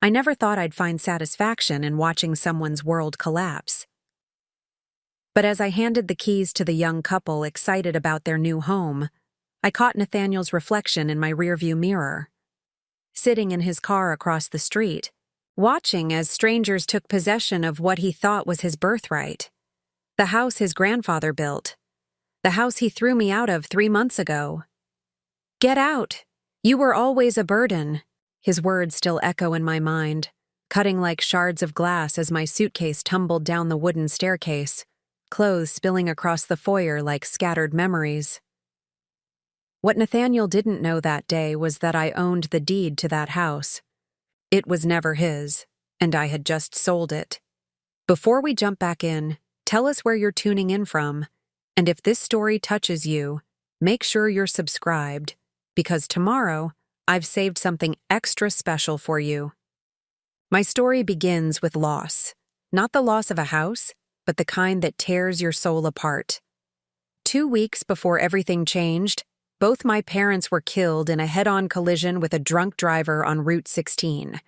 I never thought I'd find satisfaction in watching someone's world collapse. But as I handed the keys to the young couple excited about their new home, I caught Nathaniel's reflection in my rearview mirror. Sitting in his car across the street, watching as strangers took possession of what he thought was his birthright. The house his grandfather built. The house he threw me out of 3 months ago. "Get out! You were always a burden." His words still echo in my mind, cutting like shards of glass as my suitcase tumbled down the wooden staircase, clothes spilling across the foyer like scattered memories. What Nathaniel didn't know that day was that I owned the deed to that house. It was never his, and I had just sold it. Before we jump back in, tell us where you're tuning in from, and if this story touches you, make sure you're subscribed, because tomorrow, I've saved something extra special for you. My story begins with loss. Not the loss of a house, but the kind that tears your soul apart. 2 weeks before everything changed, both my parents were killed in a head-on collision with a drunk driver on Route 16.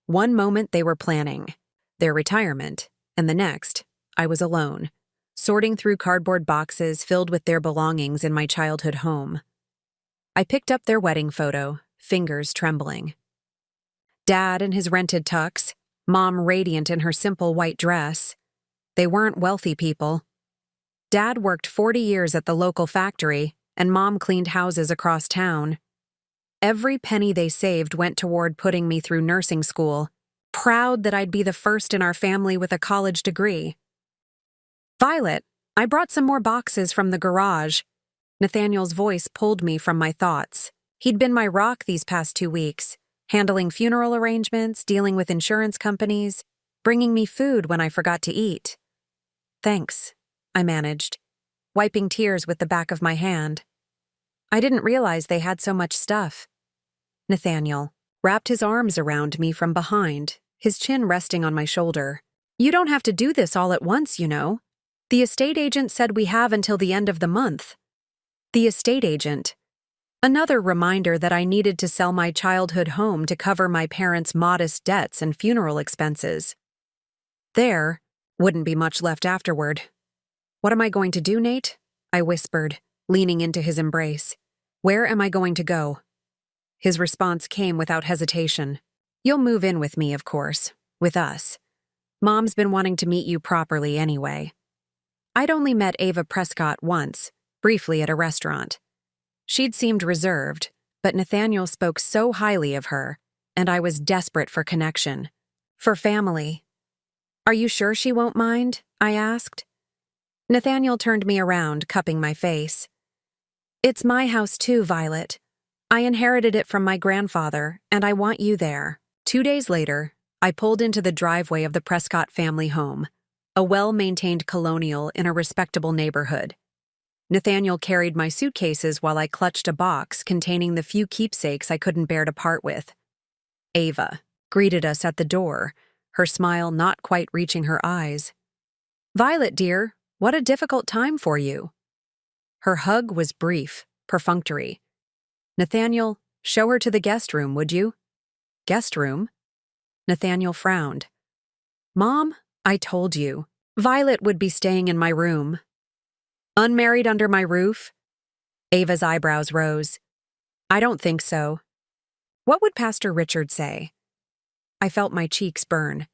One moment they were planning their retirement, and the next, I was alone, sorting through cardboard boxes filled with their belongings in my childhood home. I picked up their wedding photo, fingers trembling. Dad in his rented tux, Mom radiant in her simple white dress. They weren't wealthy people. Dad worked 40 years at the local factory, and Mom cleaned houses across town. Every penny they saved went toward putting me through nursing school, proud that I'd be the first in our family with a college degree. "Violet, I brought some more boxes from the garage." Nathaniel's voice pulled me from my thoughts. He'd been my rock these past 2 weeks, handling funeral arrangements, dealing with insurance companies, bringing me food when I forgot to eat. "Thanks," I managed, wiping tears with the back of my hand. I didn't realize they had so much stuff. Nathaniel wrapped his arms around me from behind, his chin resting on my shoulder. "You don't have to do this all at once, you know. The estate agent said we have until the end of the month." The estate agent. Another reminder that I needed to sell my childhood home to cover my parents' modest debts and funeral expenses. There wouldn't be much left afterward. "What am I going to do, Nate?" I whispered, leaning into his embrace. "Where am I going to go?" His response came without hesitation. "You'll move in with me, of course. With us. Mom's been wanting to meet you properly anyway." I'd only met Ava Prescott once, briefly at a restaurant. She'd seemed reserved, but Nathaniel spoke so highly of her, and I was desperate for connection. For family. "Are you sure she won't mind?" I asked. Nathaniel turned me around, cupping my face. "It's my house too, Violet. I inherited it from my grandfather, and I want you there." 2 days later, I pulled into the driveway of the Prescott family home, a well-maintained colonial in a respectable neighborhood. Nathaniel carried my suitcases while I clutched a box containing the few keepsakes I couldn't bear to part with. Ava greeted us at the door, her smile not quite reaching her eyes. "Violet, dear, what a difficult time for you." Her hug was brief, perfunctory. "Nathaniel, show her to the guest room, would you?" "Guest room?" Nathaniel frowned. "Mom, I told you. Violet would be staying in my room." "Unmarried under my roof?" Ava's eyebrows rose. "I don't think so." "What would Pastor Richard say?" I felt my cheeks burn.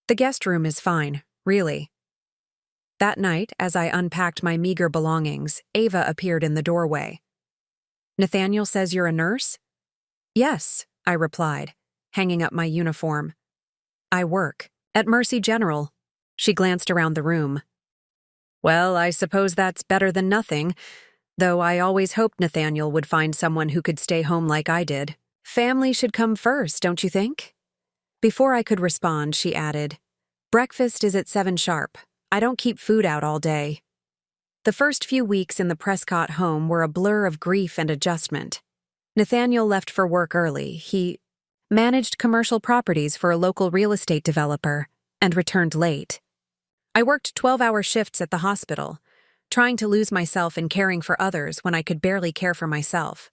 "The guest room is fine, really." That night, as I unpacked my meager belongings, Ava appeared in the doorway. "Nathaniel says you're a nurse?" "Yes," I replied, hanging up my uniform. "I work at Mercy General." She glanced around the room. "Well, I suppose that's better than nothing, though I always hoped Nathaniel would find someone who could stay home like I did. Family should come first, don't you think?" Before I could respond, she added, "Breakfast is at 7 sharp. I don't keep food out all day." The first few weeks in the Prescott home were a blur of grief and adjustment. Nathaniel left for work early. He managed commercial properties for a local real estate developer and returned late. I worked 12-hour shifts at the hospital, trying to lose myself in caring for others when I could barely care for myself.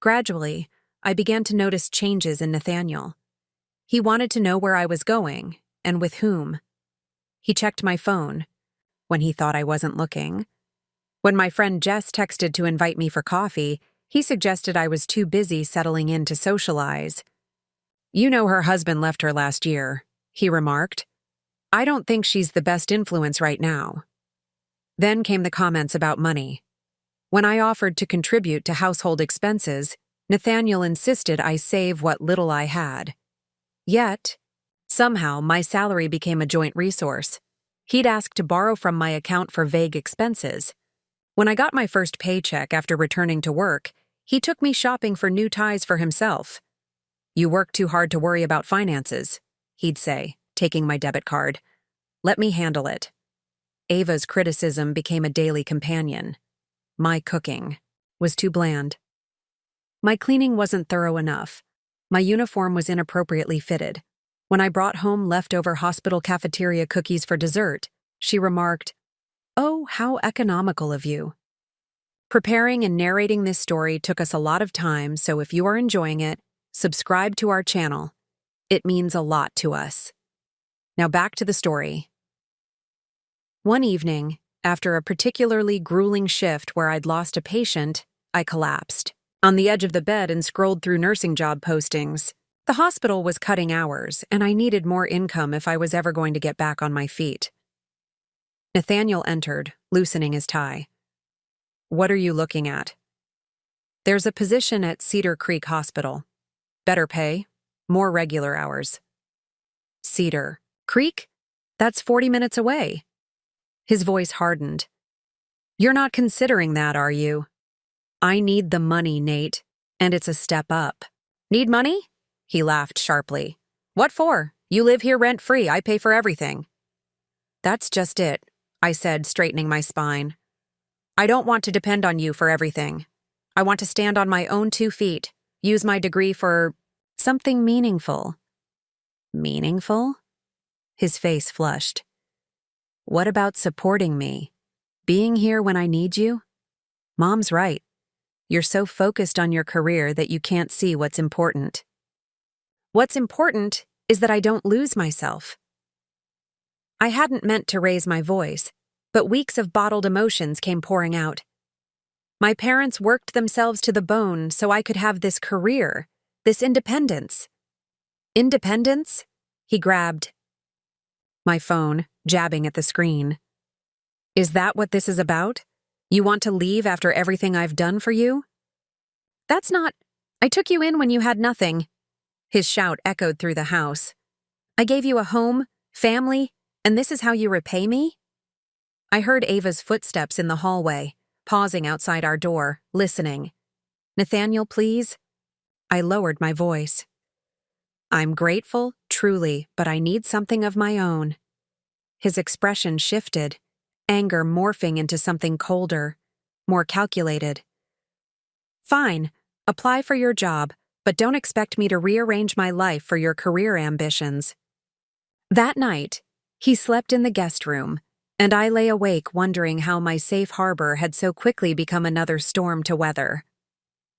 Gradually, I began to notice changes in Nathaniel. He wanted to know where I was going, and with whom. He checked my phone when he thought I wasn't looking. When my friend Jess texted to invite me for coffee, he suggested I was too busy settling in to socialize. "You know her husband left her last year," he remarked. "I don't think she's the best influence right now." Then came the comments about money. When I offered to contribute to household expenses, Nathaniel insisted I save what little I had. Yet, somehow my salary became a joint resource. He'd ask to borrow from my account for vague expenses. When I got my first paycheck after returning to work, he took me shopping for new ties for himself. "You work too hard to worry about finances," he'd say, taking my debit card. "Let me handle it." Ava's criticism became a daily companion. My cooking was too bland. My cleaning wasn't thorough enough. My uniform was inappropriately fitted. When I brought home leftover hospital cafeteria cookies for dessert, she remarked, "Oh, how economical of you." Preparing and narrating this story took us a lot of time, so if you are enjoying it, subscribe to our channel. It means a lot to us. Now back to the story. One evening, after a particularly grueling shift where I'd lost a patient, I collapsed on the edge of the bed and scrolled through nursing job postings. The hospital was cutting hours, and I needed more income if I was ever going to get back on my feet. Nathaniel entered, loosening his tie. "What are you looking at?" "There's a position at Cedar Creek Hospital. Better pay, more regular hours." "Cedar Creek? That's 40 minutes away." His voice hardened. "You're not considering that, are you?" "I need the money, Nate, and it's a step up." "Need money?" He laughed sharply. "What for? You live here rent-free. I pay for everything." "That's just it," I said, straightening my spine. "I don't want to depend on you for everything. I want to stand on my own 2 feet, use my degree for something meaningful." "Meaningful?" His face flushed. "What about supporting me? Being here when I need you? Mom's right. You're so focused on your career that you can't see what's important." "What's important is that I don't lose myself." I hadn't meant to raise my voice, but weeks of bottled emotions came pouring out. My parents worked themselves to the bone so I could have this career, this independence. "Independence?" He grabbed my phone, jabbing at the screen. "Is that what this is about? You want to leave after everything I've done for you?" "That's not— I took you in when you had nothing." His shout echoed through the house. "I gave you a home, family, and this is how you repay me?" I heard Ava's footsteps in the hallway, pausing outside our door, listening. "Nathaniel, please?" I lowered my voice. "I'm grateful, truly, but I need something of my own." His expression shifted, anger morphing into something colder, more calculated. "Fine, apply for your job, but don't expect me to rearrange my life for your career ambitions." That night, he slept in the guest room, and I lay awake wondering how my safe harbor had so quickly become another storm to weather.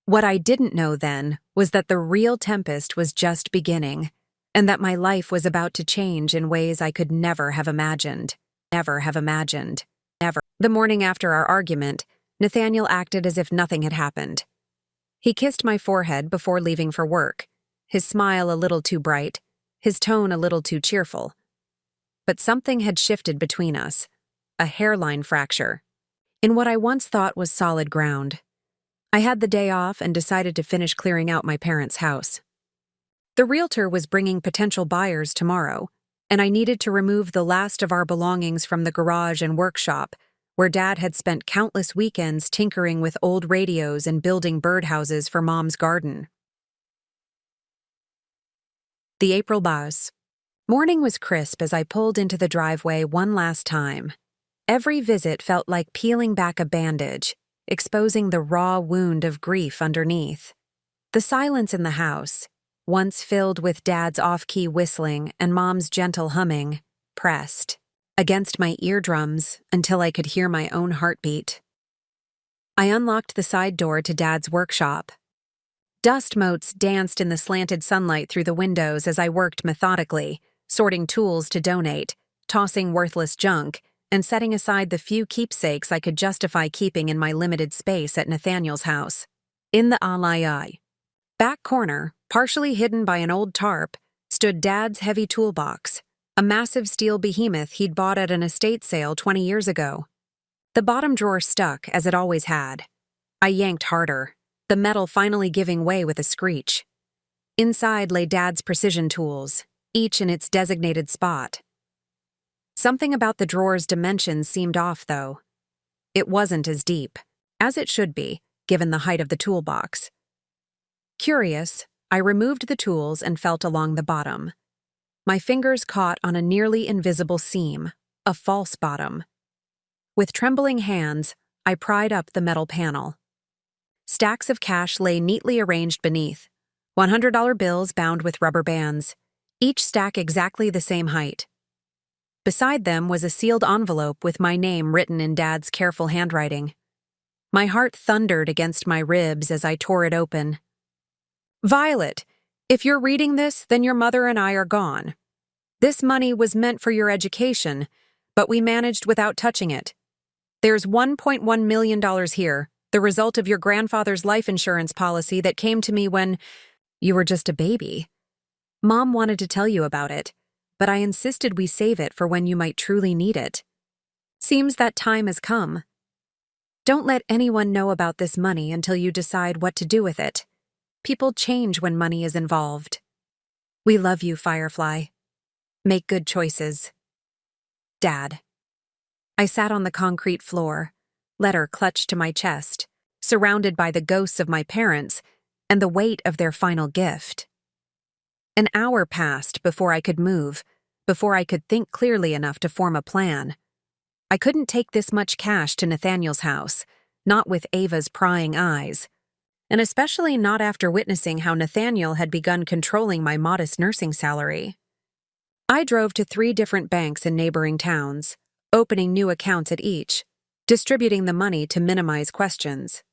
What I didn't know then was that the real tempest was just beginning, and that my life was about to change in ways I could never have imagined. Never have imagined. Never. The morning after our argument, Nathaniel acted as if nothing had happened. He kissed my forehead before leaving for work, his smile a little too bright, his tone a little too cheerful. But something had shifted between us, a hairline fracture, in what I once thought was solid ground. I had the day off and decided to finish clearing out my parents' house. The realtor was bringing potential buyers tomorrow, and I needed to remove the last of our belongings from the garage and workshop, where Dad had spent countless weekends tinkering with old radios and building birdhouses for Mom's garden. The April buzz. Morning was crisp as I pulled into the driveway one last time. Every visit felt like peeling back a bandage, exposing the raw wound of grief underneath. The silence in the house, once filled with Dad's off-key whistling and Mom's gentle humming, pressed against my eardrums until I could hear my own heartbeat. I unlocked the side door to Dad's workshop. Dust motes danced in the slanted sunlight through the windows as I worked methodically, sorting tools to donate, tossing worthless junk, and setting aside the few keepsakes I could justify keeping in my limited space at Nathaniel's house. In the Alai back corner, partially hidden by an old tarp, stood Dad's heavy toolbox, a massive steel behemoth he'd bought at an estate sale 20 years ago. The bottom drawer stuck, as it always had. I yanked harder, the metal finally giving way with a screech. Inside lay Dad's precision tools, each in its designated spot. Something about the drawer's dimensions seemed off, though. It wasn't as deep, as it should be, given the height of the toolbox. Curious, I removed the tools and felt along the bottom. My fingers caught on a nearly invisible seam, a false bottom. With trembling hands, I pried up the metal panel. Stacks of cash lay neatly arranged beneath, $100 bills bound with rubber bands, each stack exactly the same height. Beside them was a sealed envelope with my name written in Dad's careful handwriting. My heart thundered against my ribs as I tore it open. Violet, if you're reading this, then your mother and I are gone. This money was meant for your education, but we managed without touching it. There's $1.1 million here, the result of your grandfather's life insurance policy that came to me when you were just a baby. Mom wanted to tell you about it, but I insisted we save it for when you might truly need it. Seems that time has come. Don't let anyone know about this money until you decide what to do with it. People change when money is involved. We love you, Firefly. Make good choices. Dad. I sat on the concrete floor, letter clutched to my chest, surrounded by the ghosts of my parents and the weight of their final gift. An hour passed before I could move, before I could think clearly enough to form a plan. I couldn't take this much cash to Nathaniel's house, not with Ava's prying eyes, and especially not after witnessing how Nathaniel had begun controlling my modest nursing salary. I drove to 3 different banks in neighboring towns, opening new accounts at each, distributing the money to minimize questions.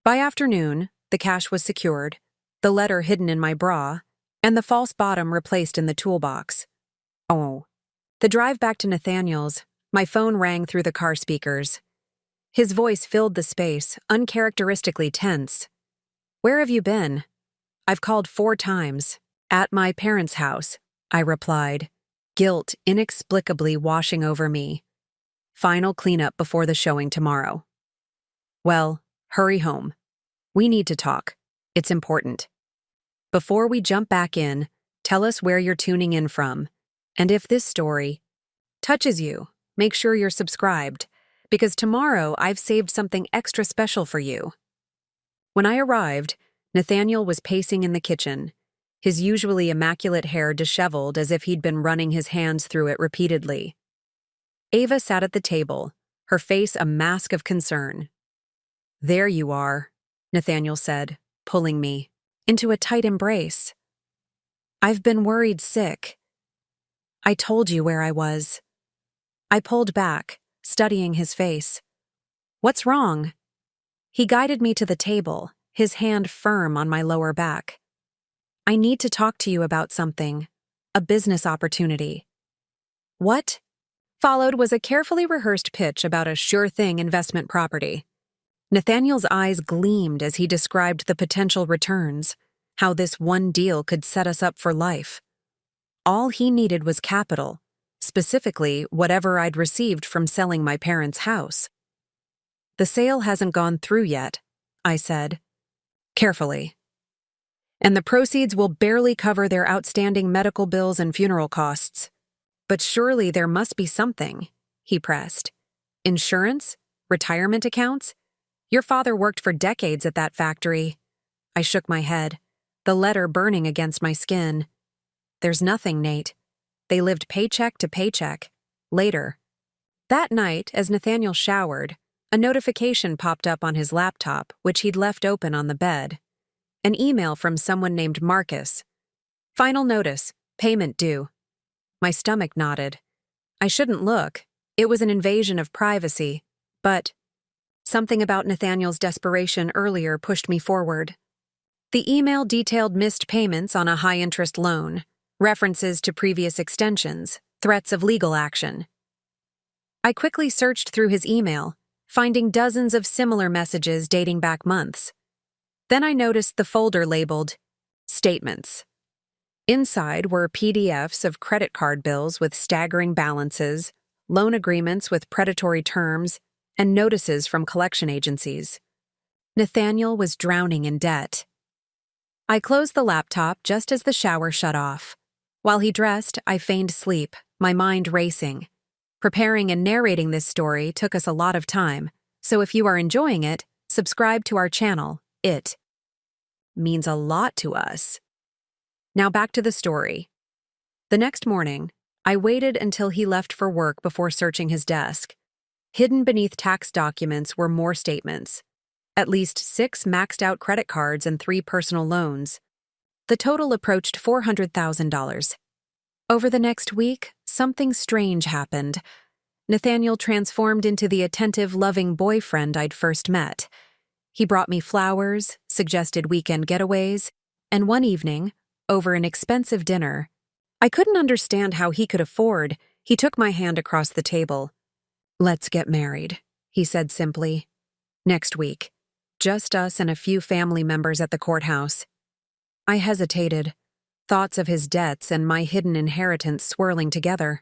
By afternoon, the cash was secured, the letter hidden in my bra, and the false bottom replaced in the toolbox. Oh. The drive back to Nathaniel's, my phone rang through the car speakers. His voice filled the space, uncharacteristically tense. Where have you been? I've called 4 times. At my parents' house, I replied, guilt inexplicably washing over me. Final cleanup before the showing tomorrow. Well, hurry home. We need to talk. It's important. Before we jump back in, tell us where you're tuning in from. And if this story touches you, make sure you're subscribed, because tomorrow I've saved something extra special for you. When I arrived, Nathaniel was pacing in the kitchen, his usually immaculate hair disheveled as if he'd been running his hands through it repeatedly. Ava sat at the table, her face a mask of concern. There you are, Nathaniel said, pulling me into a tight embrace. I've been worried sick. I told you where I was. I pulled back, studying his face. What's wrong? He guided me to the table, his hand firm on my lower back. I need to talk to you about something, a business opportunity. What? Followed was a carefully rehearsed pitch about a sure-thing investment property. Nathaniel's eyes gleamed as he described the potential returns, how this one deal could set us up for life. All he needed was capital, specifically whatever I'd received from selling my parents' house. The sale hasn't gone through yet, I said, carefully. And the proceeds will barely cover their outstanding medical bills and funeral costs. But surely there must be something, he pressed. Insurance? Retirement accounts? Your father worked for decades at that factory. I shook my head, the letter burning against my skin. There's nothing, Nate. They lived paycheck to paycheck. Later. That night, as Nathaniel showered, a notification popped up on his laptop, which he'd left open on the bed. An email from someone named Marcus. Final notice, payment due. My stomach knotted. I shouldn't look. It was an invasion of privacy, but something about Nathaniel's desperation earlier pushed me forward. The email detailed missed payments on a high-interest loan, references to previous extensions, threats of legal action. I quickly searched through his email, finding dozens of similar messages dating back months. Then I noticed the folder labeled Statements. Inside were PDFs of credit card bills with staggering balances, loan agreements with predatory terms, and notices from collection agencies. Nathaniel was drowning in debt. I closed the laptop just as the shower shut off. While he dressed, I feigned sleep, my mind racing. Preparing and narrating this story took us a lot of time, so if you are enjoying it, subscribe to our channel. It means a lot to us. Now back to the story. The next morning, I waited until he left for work before searching his desk. Hidden beneath tax documents were more statements. At least 6 maxed-out credit cards and 3 personal loans. The total approached $400,000. Over the next week, something strange happened. Nathaniel transformed into the attentive, loving boyfriend I'd first met. He brought me flowers, suggested weekend getaways, and one evening, over an expensive dinner, I couldn't understand how he could afford. He took my hand across the table. "Let's get married," he said simply. "Next week. Just us and a few family members at the courthouse." I hesitated, thoughts of his debts and my hidden inheritance swirling together.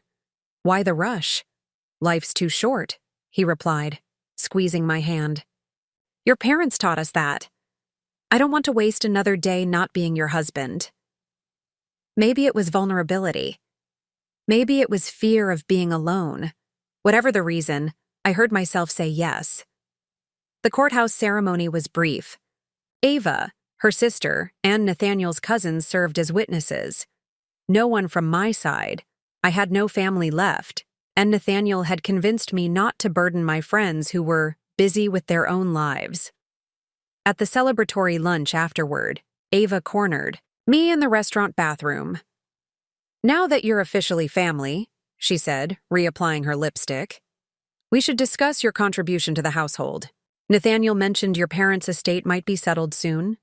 "Why the rush?" "Life's too short," he replied, squeezing my hand. "Your parents taught us that. I don't want to waste another day not being your husband." Maybe it was vulnerability. Maybe it was fear of being alone. Whatever the reason, I heard myself say yes. The courthouse ceremony was brief. Ava, her sister, and Nathaniel's cousins served as witnesses. No one from my side. I had no family left, and Nathaniel had convinced me not to burden my friends who were busy with their own lives. At the celebratory lunch afterward, Ava cornered me in the restaurant bathroom. "Now that you're officially family," she said, reapplying her lipstick, "we should discuss your contribution to the household. Nathaniel mentioned your parents' estate might be settled soon."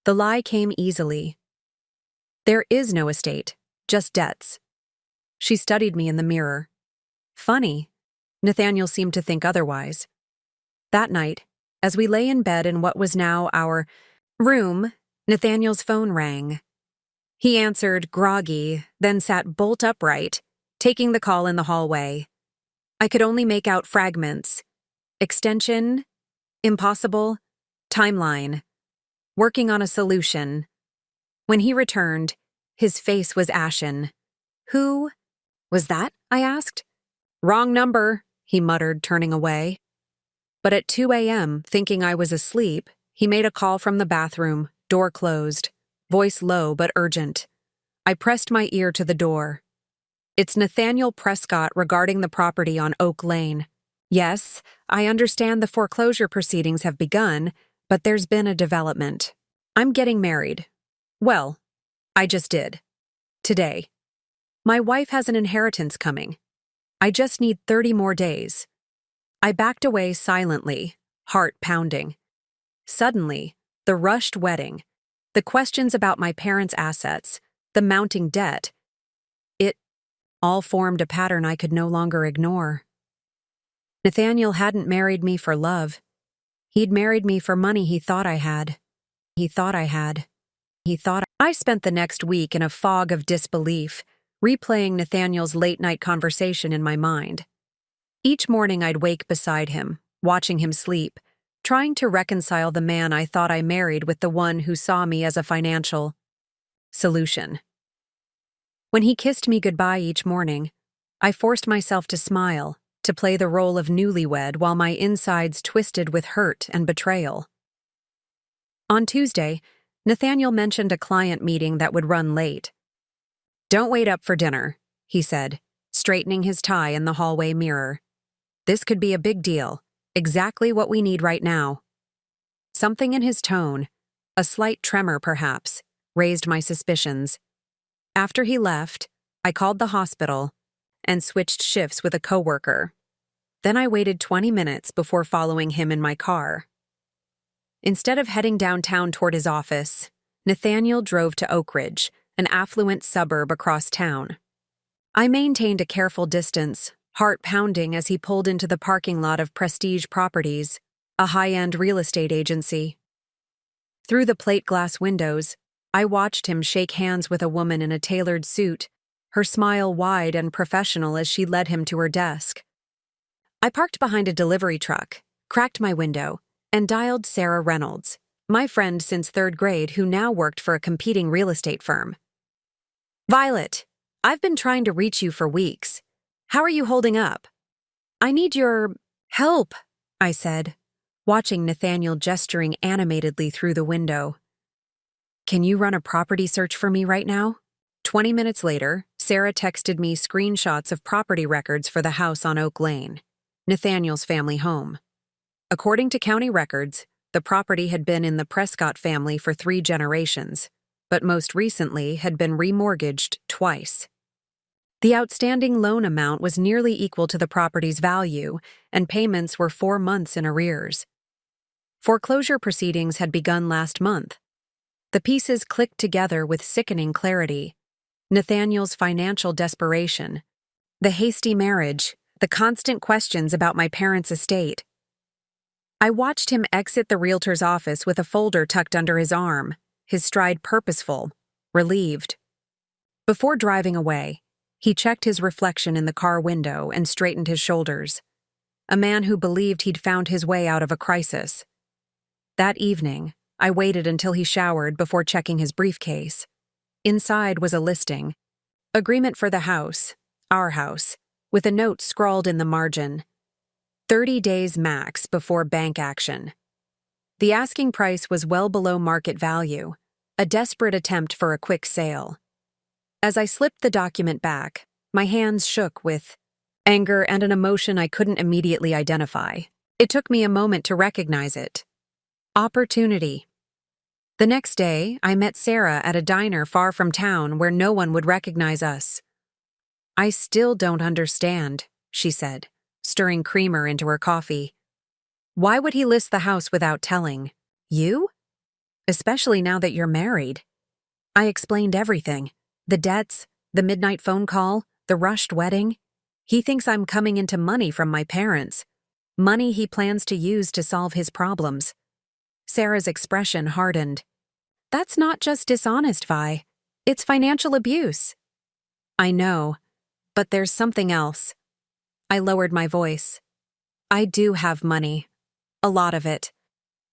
The lie came easily. "There is no estate, just debts." She studied me in the mirror. Funny. Nathaniel seemed to think otherwise. That night, as we lay in bed in what was now our room, Nathaniel's phone rang. He answered, groggy, then sat bolt upright, taking the call in the hallway. I could only make out fragments. Extension, impossible, timeline, working on a solution. When he returned, his face was ashen. "Who was that?" I asked. "Wrong number," he muttered, turning away. But at 2 a.m., thinking I was asleep, he made a call from the bathroom, door closed, voice low but urgent. I pressed my ear to the door. "It's Nathaniel Prescott regarding the property on Oak Lane. Yes, I understand the foreclosure proceedings have begun, but there's been a development. I'm getting married. Well, I just did. Today. My wife has an inheritance coming. I just need 30 more days." I backed away silently, heart pounding. Suddenly, the rushed wedding, the questions about my parents' assets, the mounting debt, it all formed a pattern I could no longer ignore. Nathaniel hadn't married me for love. He'd married me for money he thought I had. I spent the next week in a fog of disbelief, replaying Nathaniel's late-night conversation in my mind. Each morning I'd wake beside him, watching him sleep, trying to reconcile the man I thought I married with the one who saw me as a financial solution. When he kissed me goodbye each morning, I forced myself to smile, to play the role of newlywed while my insides twisted with hurt and betrayal. On Tuesday, Nathaniel mentioned a client meeting that would run late. "Don't wait up for dinner," he said, straightening his tie in the hallway mirror. "This could be a big deal, exactly what we need right now." Something in his tone, a slight tremor perhaps, raised my suspicions. After he left, I called the hospital and switched shifts with a coworker. Then I waited 20 minutes before following him in my car. Instead of heading downtown toward his office, Nathaniel drove to Oak Ridge, an affluent suburb across town. I maintained a careful distance, heart pounding as he pulled into the parking lot of Prestige Properties, a high-end real estate agency. Through the plate glass windows, I watched him shake hands with a woman in a tailored suit, her smile wide and professional as she led him to her desk. I parked behind a delivery truck, cracked my window, and dialed Sarah Reynolds, my friend since third grade who now worked for a competing real estate firm. "Violet, I've been trying to reach you for weeks. How are you holding up?" "I need your help," I said, watching Nathaniel gesturing animatedly through the window. "Can you run a property search for me right now?" 20 minutes later, Sarah texted me screenshots of property records for the house on Oak Lane, Nathaniel's family home. According to county records, the property had been in the Prescott family for 3 generations, but most recently had been remortgaged twice. The outstanding loan amount was nearly equal to the property's value, and payments were 4 months in arrears. Foreclosure proceedings had begun last month. The pieces clicked together with sickening clarity. Nathaniel's financial desperation, the hasty marriage, the constant questions about my parents' estate. I watched him exit the realtor's office with a folder tucked under his arm, his stride purposeful, relieved. Before driving away, he checked his reflection in the car window and straightened his shoulders. A man who believed he'd found his way out of a crisis. That evening, I waited until he showered before checking his briefcase. Inside was a listing. Agreement for the house, our house, with a note scrawled in the margin. 30 days max before bank action. The asking price was well below market value, a desperate attempt for a quick sale. As I slipped the document back, my hands shook with anger and an emotion I couldn't immediately identify. It took me a moment to recognize it. Opportunity. The next day, I met Sarah at a diner far from town where no one would recognize us. "I still don't understand," she said, stirring creamer into her coffee. "Why would he list the house without telling you? Especially now that you're married." I explained everything. The debts, the midnight phone call, the rushed wedding. He thinks I'm coming into money from my parents. Money he plans to use to solve his problems. Sarah's expression hardened. "That's not just dishonest, Vi. It's financial abuse." "I know, but there's something else." I lowered my voice. "I do have money. A lot of it.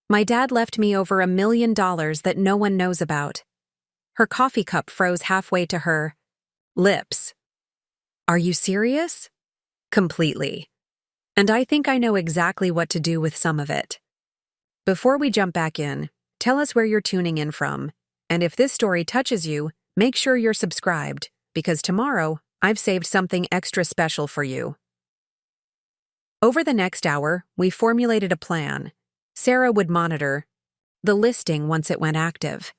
My dad left me over $1 million that no one knows about." Her coffee cup froze halfway to her lips. "Are you serious?" "Completely. And I think I know exactly what to do with some of it." Before we jump back in, tell us where you're tuning in from. And if this story touches you, make sure you're subscribed, because tomorrow I've saved something extra special for you. Over the next hour, we formulated a plan. Sarah would monitor the listing once it went active.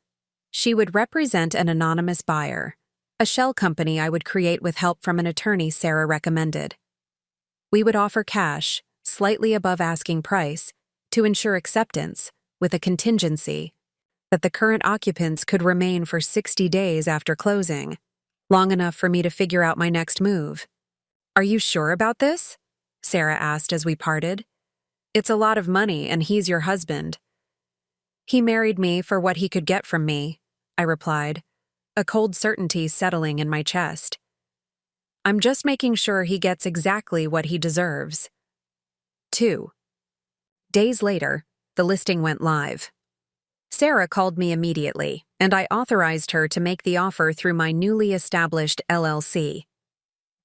She would represent an anonymous buyer, a shell company I would create with help from an attorney Sarah recommended. We would offer cash, slightly above asking price, to ensure acceptance, with a contingency that the current occupants could remain for 60 days after closing, long enough for me to figure out my next move. "Are you sure about this?" Sarah asked as we parted. "It's a lot of money, and he's your husband." "He married me for what he could get from me," I replied, a cold certainty settling in my chest. "I'm just making sure he gets exactly what he deserves." 2 days later, the listing went live. Sarah called me immediately, and I authorized her to make the offer through my newly established LLC.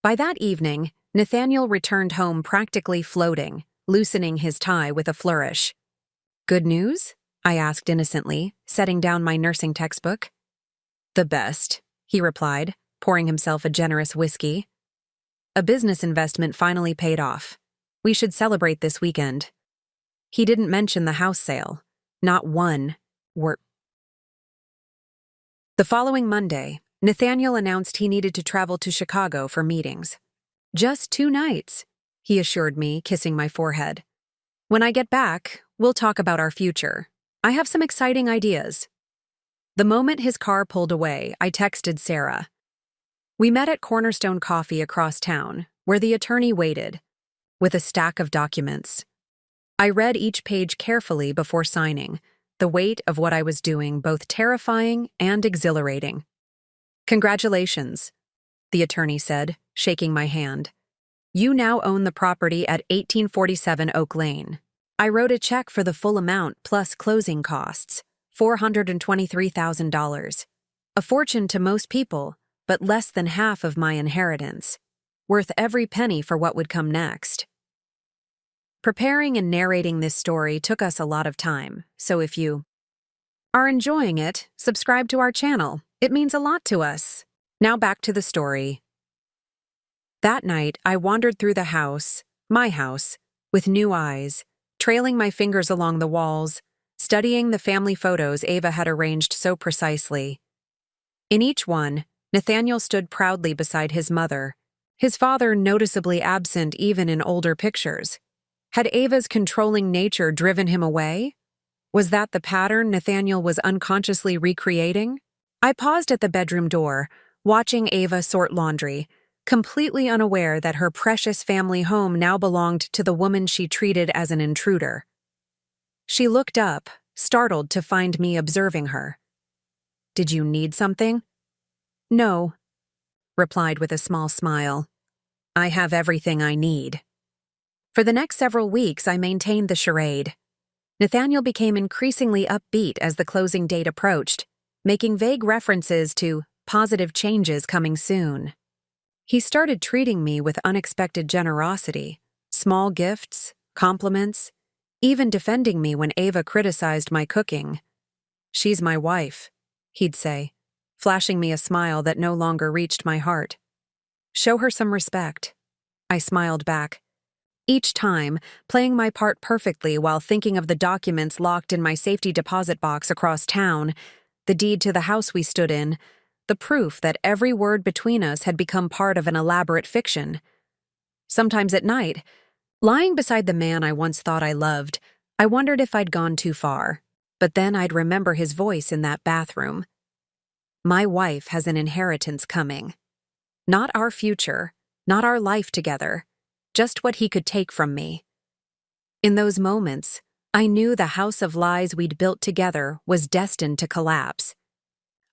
By that evening, Nathaniel returned home practically floating, loosening his tie with a flourish. "Good news?" I asked innocently, setting down my nursing textbook. "The best," he replied, pouring himself a generous whiskey. "A business investment finally paid off. We should celebrate this weekend." He didn't mention the house sale. Not one word. The following Monday, Nathaniel announced he needed to travel to Chicago for meetings. "Just 2 nights," he assured me, kissing my forehead. "When I get back, we'll talk about our future. I have some exciting ideas. The moment his car pulled away, I texted Sarah. We met at Cornerstone Coffee across town, where the attorney waited, with a stack of documents. I read each page carefully before signing, the weight of what I was doing both terrifying and exhilarating. Congratulations, the attorney said, shaking my hand. You now own the property at 1847 Oak Lane. I wrote a check for the full amount plus closing costs, $423,000. A fortune to most people, but less than half of my inheritance. Worth every penny for what would come next. Preparing and narrating this story took us a lot of time, so if you are enjoying it, subscribe to our channel. It means a lot to us. Now back to the story. That night, I wandered through the house, my house, with new eyes, trailing my fingers along the walls, studying the family photos Ava had arranged so precisely. In each one, Nathaniel stood proudly beside his mother, his father noticeably absent even in older pictures. Had Ava's controlling nature driven him away? Was that the pattern Nathaniel was unconsciously recreating? I paused at the bedroom door, watching Ava sort laundry, completely unaware that her precious family home now belonged to the woman she treated as an intruder. She looked up, startled to find me observing her. "Did you need something?" "No," replied with a small smile. "I have everything I need." For the next several weeks, I maintained the charade. Nathaniel became increasingly upbeat as the closing date approached, making vague references to positive changes coming soon. He started treating me with unexpected generosity, small gifts, compliments, even defending me when Ava criticized my cooking. "She's my wife," he'd say, flashing me a smile that no longer reached my heart. "Show her some respect." I smiled back, each time playing my part perfectly while thinking of the documents locked in my safety deposit box across town, the deed to the house we stood in, the proof that every word between us had become part of an elaborate fiction. Sometimes at night, lying beside the man I once thought I loved, I wondered if I'd gone too far, but then I'd remember his voice in that bathroom. My wife has an inheritance coming. Not our future, not our life together, just what he could take from me. In those moments, I knew the house of lies we'd built together was destined to collapse.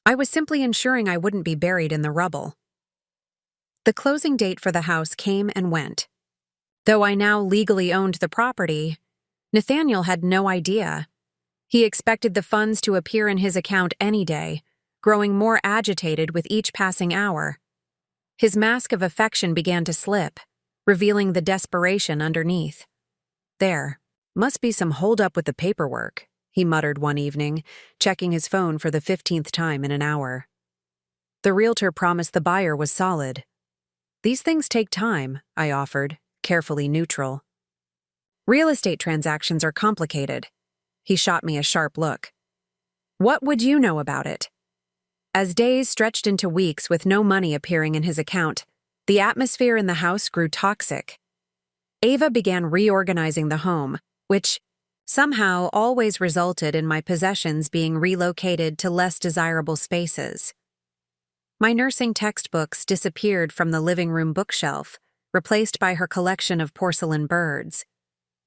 I was simply ensuring I wouldn't be buried in the rubble. The closing date for the house came and went. Though I now legally owned the property, Nathaniel had no idea. He expected the funds to appear in his account any day, growing more agitated with each passing hour. His mask of affection began to slip, revealing the desperation underneath. "There, must be some holdup with the paperwork," he muttered one evening, checking his phone for the 15th time in an hour. The realtor promised the buyer was solid. "These things take time," I offered, carefully neutral. "Real estate transactions are complicated." He shot me a sharp look. "What would you know about it?" As days stretched into weeks with no money appearing in his account, the atmosphere in the house grew toxic. Ava began reorganizing the home, which somehow always resulted in my possessions being relocated to less desirable spaces. My nursing textbooks disappeared from the living room bookshelf, replaced by her collection of porcelain birds.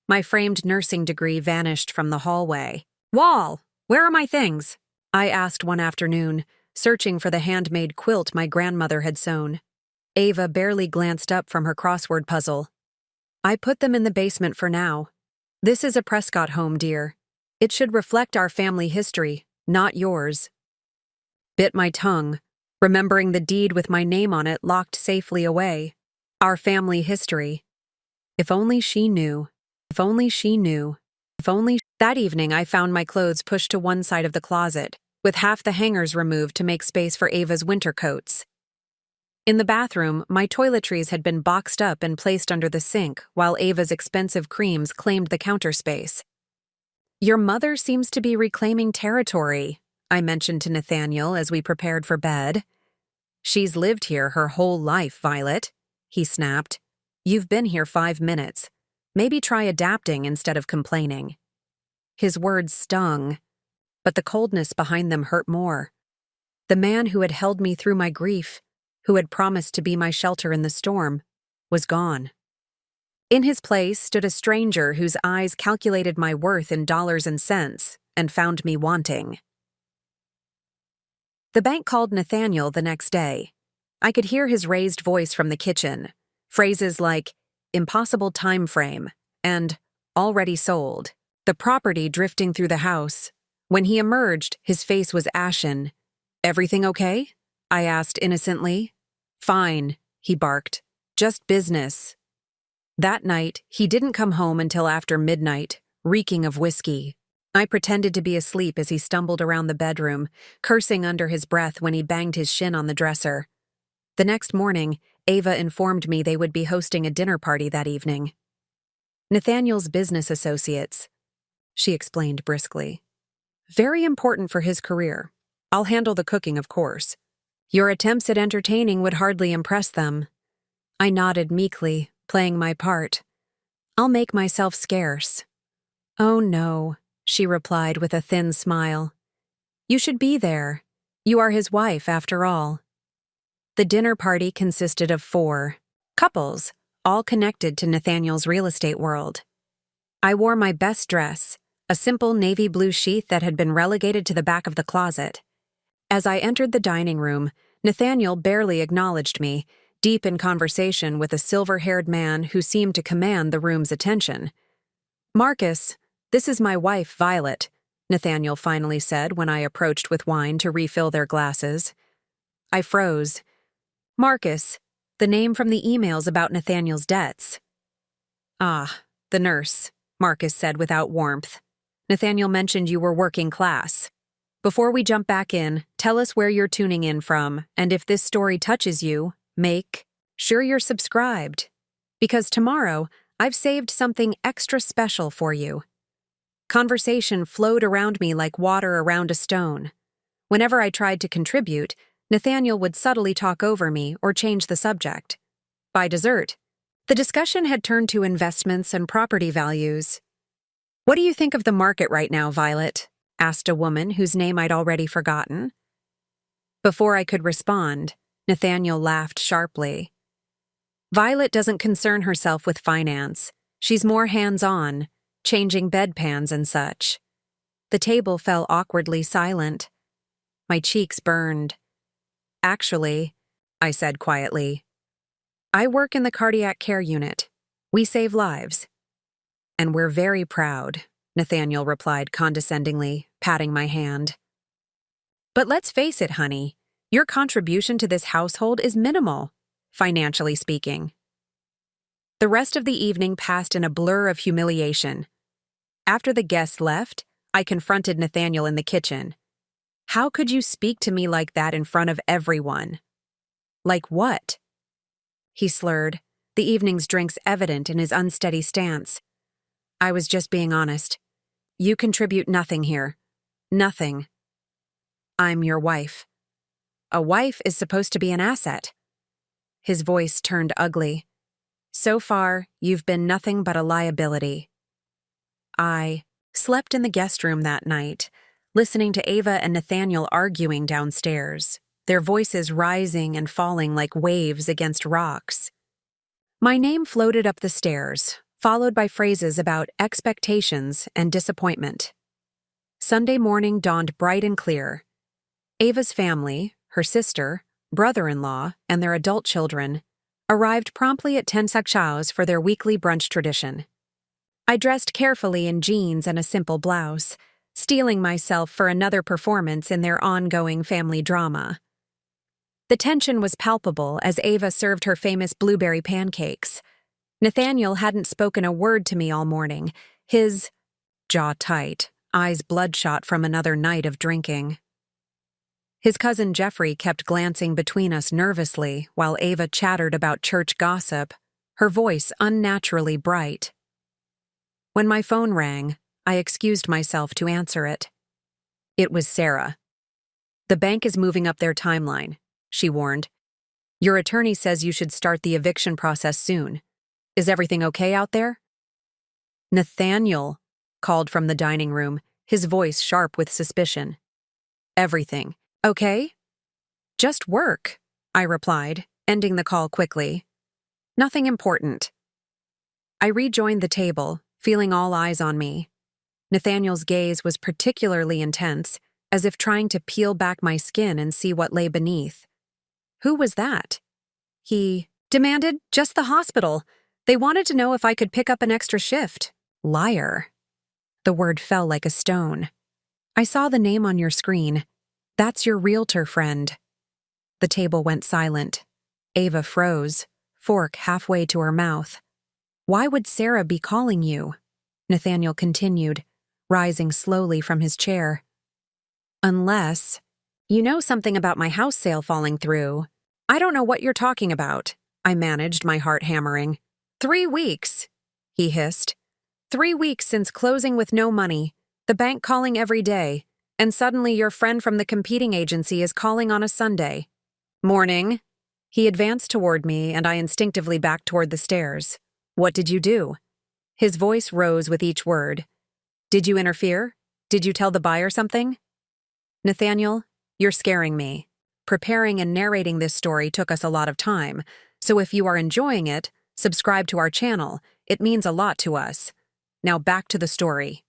My framed nursing degree vanished from the hallway. "Wall, where are my things?" I asked one afternoon, searching for the handmade quilt my grandmother had sewn. Ava barely glanced up from her crossword puzzle. "I put them in the basement for now. This is a Prescott home, dear. It should reflect our family history, not yours." Bit my tongue, remembering the deed with my name on it locked safely away. Our family history. If only she knew. If only she knew. If only. That evening, I found my clothes pushed to one side of the closet, with half the hangers removed to make space for Ava's winter coats. In the bathroom, my toiletries had been boxed up and placed under the sink, while Ava's expensive creams claimed the counter space. "Your mother seems to be reclaiming territory," I mentioned to Nathaniel as we prepared for bed. "She's lived here her whole life, Violet," he snapped. "You've been here 5 minutes. Maybe try adapting instead of complaining." His words stung. but the coldness behind them hurt more. The man who had held me through my grief, who had promised to be my shelter in the storm, was gone. In his place stood a stranger whose eyes calculated my worth in dollars and cents and found me wanting. The bank called Nathaniel the next day. I could hear his raised voice from the kitchen, phrases like, "impossible time frame," and "already sold," the property drifting through the house. When he emerged, his face was ashen. "Everything okay?" I asked innocently. "Fine," he barked. "Just business." That night, he didn't come home until after midnight, reeking of whiskey. I pretended to be asleep as he stumbled around the bedroom, cursing under his breath when he banged his shin on the dresser. The next morning, Ava informed me they would be hosting a dinner party that evening. "Nathaniel's business associates," she explained briskly. "Very important for his career. I'll handle the cooking, of course. Your attempts at entertaining would hardly impress them." I nodded meekly, playing my part. "I'll make myself scarce." "Oh no," she replied with a thin smile. "You should be there. You are his wife, after all." The dinner party consisted of 4 couples, all connected to Nathaniel's real estate world. I wore my best dress, a simple navy blue sheath that had been relegated to the back of the closet. As I entered the dining room, Nathaniel barely acknowledged me, deep in conversation with a silver-haired man who seemed to command the room's attention. "Marcus, this is my wife, Violet," Nathaniel finally said when I approached with wine to refill their glasses. I froze. "Marcus, the name from the emails about Nathaniel's debts." "Ah, the nurse," Marcus said without warmth. "Nathaniel mentioned you were working class. Before we jump back in, tell us where you're tuning in from, and if this story touches you, make sure you're subscribed. Because tomorrow, I've saved something extra special for you." Conversation flowed around me like water around a stone. Whenever I tried to contribute, Nathaniel would subtly talk over me or change the subject. By dessert, the discussion had turned to investments and property values. "What do you think of the market right now, Violet?" asked a woman whose name I'd already forgotten. Before I could respond, Nathaniel laughed sharply. "Violet doesn't concern herself with finance. She's more hands-on, changing bedpans and such." The table fell awkwardly silent. My cheeks burned. "Actually," I said quietly, "I work in the cardiac care unit. We save lives." "And we're very proud," Nathaniel replied condescendingly, patting my hand. "But let's face it, honey, your contribution to this household is minimal, financially speaking." The rest of the evening passed in a blur of humiliation. After the guests left, I confronted Nathaniel in the kitchen. "How could you speak to me like that in front of everyone?" "Like what?" He slurred, the evening's drinks evident in his unsteady stance. "I was just being honest. You contribute nothing here. Nothing. I'm your wife. A wife is supposed to be an asset." His voice turned ugly. "So far, you've been nothing but a liability." I slept in the guest room that night, listening to Ava and Nathaniel arguing downstairs, their voices rising and falling like waves against rocks. My name floated up the stairs, followed by phrases about expectations and disappointment. Sunday morning dawned bright and clear. Ava's family, her sister, brother-in-law, and their adult children arrived promptly at Ten Sakchao's for their weekly brunch tradition. I dressed carefully in jeans and a simple blouse, steeling myself for another performance in their ongoing family drama. The tension was palpable as Ava served her famous blueberry pancakes. Nathaniel hadn't spoken a word to me all morning, his jaw tight, eyes bloodshot from another night of drinking. His cousin Jeffrey kept glancing between us nervously while Ava chattered about church gossip, her voice unnaturally bright. When my phone rang, I excused myself to answer it. It was Sarah. "The bank is moving up their timeline," she warned. "Your attorney says you should start the eviction process soon. Is everything okay out there?" "Nathaniel," called from the dining room, his voice sharp with suspicion. Everything. Okay? Just work, I replied, ending the call quickly. Nothing important. I rejoined the table, feeling all eyes on me. Nathaniel's gaze was particularly intense, as if trying to peel back my skin and see what lay beneath. Who was that? He demanded. Just the hospital. They wanted to know if I could pick up an extra shift. Liar. The word fell like a stone. I saw the name on your screen. That's your realtor friend. The table went silent. Ava froze, fork halfway to her mouth. Why would Sarah be calling you? Nathaniel continued, rising slowly from his chair. Unless you know something about my house sale falling through. I don't know what you're talking about, I managed, my heart hammering. 3 weeks, he hissed. 3 weeks since closing with no money, the bank calling every day, and suddenly your friend from the competing agency is calling on a Sunday. Morning. He advanced toward me, and I instinctively backed toward the stairs. What did you do? His voice rose with each word. Did you interfere? Did you tell the buyer something? Nathaniel, you're scaring me. Preparing and narrating this story took us a lot of time, so if you are enjoying it, subscribe to our channel. It means a lot to us. Now back to the story.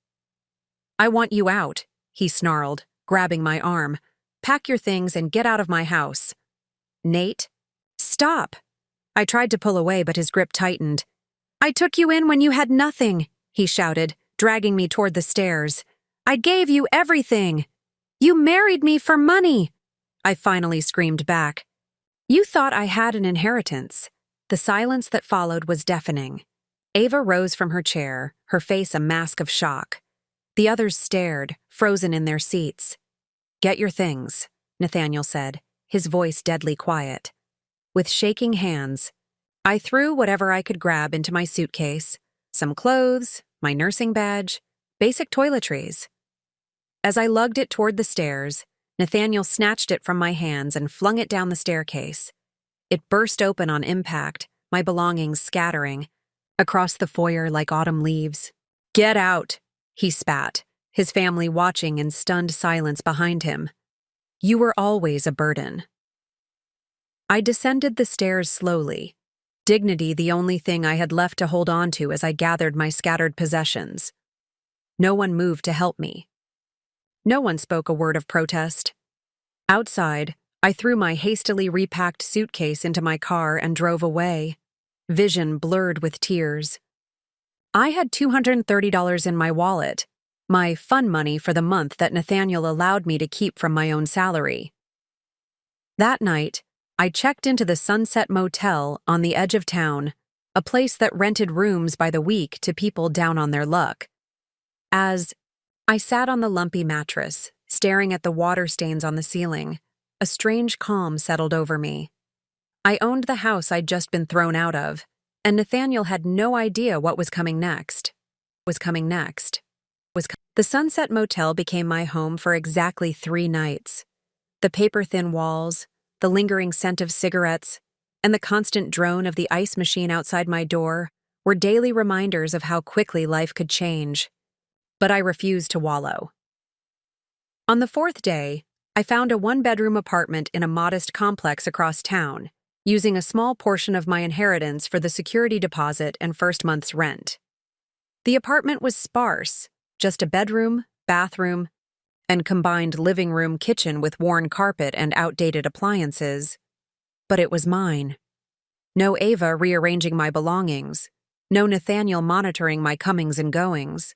I want you out, he snarled, grabbing my arm. Pack your things and get out of my house. Nate? Stop! I tried to pull away, but his grip tightened. I took you in when you had nothing, he shouted, dragging me toward the stairs. I gave you everything. You married me for money. I finally screamed back. You thought I had an inheritance. The silence that followed was deafening. Ava rose from her chair, her face a mask of shock. The others stared, frozen in their seats. Get your things, Nathaniel said, his voice deadly quiet. With shaking hands, I threw whatever I could grab into my suitcase, some clothes, my nursing badge, basic toiletries. As I lugged it toward the stairs, Nathaniel snatched it from my hands and flung it down the staircase. It burst open on impact, my belongings scattering across the foyer like autumn leaves. Get out, he spat, his family watching in stunned silence behind him. You were always a burden. I descended the stairs slowly, dignity the only thing I had left to hold on to as I gathered my scattered possessions. No one moved to help me. No one spoke a word of protest. Outside, I threw my hastily repacked suitcase into my car and drove away, vision blurred with tears. I had $230 in my wallet, my fun money for the month that Nathaniel allowed me to keep from my own salary. That night, I checked into the Sunset Motel on the edge of town, a place that rented rooms by the week to people down on their luck. As I sat on the lumpy mattress, staring at the water stains on the ceiling, a strange calm settled over me. I owned the house I'd just been thrown out of, and Nathaniel had no idea what was coming next. The Sunset Motel became my home for exactly 3 nights. The paper-thin walls, the lingering scent of cigarettes, and the constant drone of the ice machine outside my door were daily reminders of how quickly life could change. But I refused to wallow. On the 4th day, I found a 1-bedroom apartment in a modest complex across town, using a small portion of my inheritance for the security deposit and first month's rent. The apartment was sparse, just a bedroom, bathroom, and combined living room kitchen with worn carpet and outdated appliances. But it was mine. No Ava rearranging my belongings, no Nathaniel monitoring my comings and goings.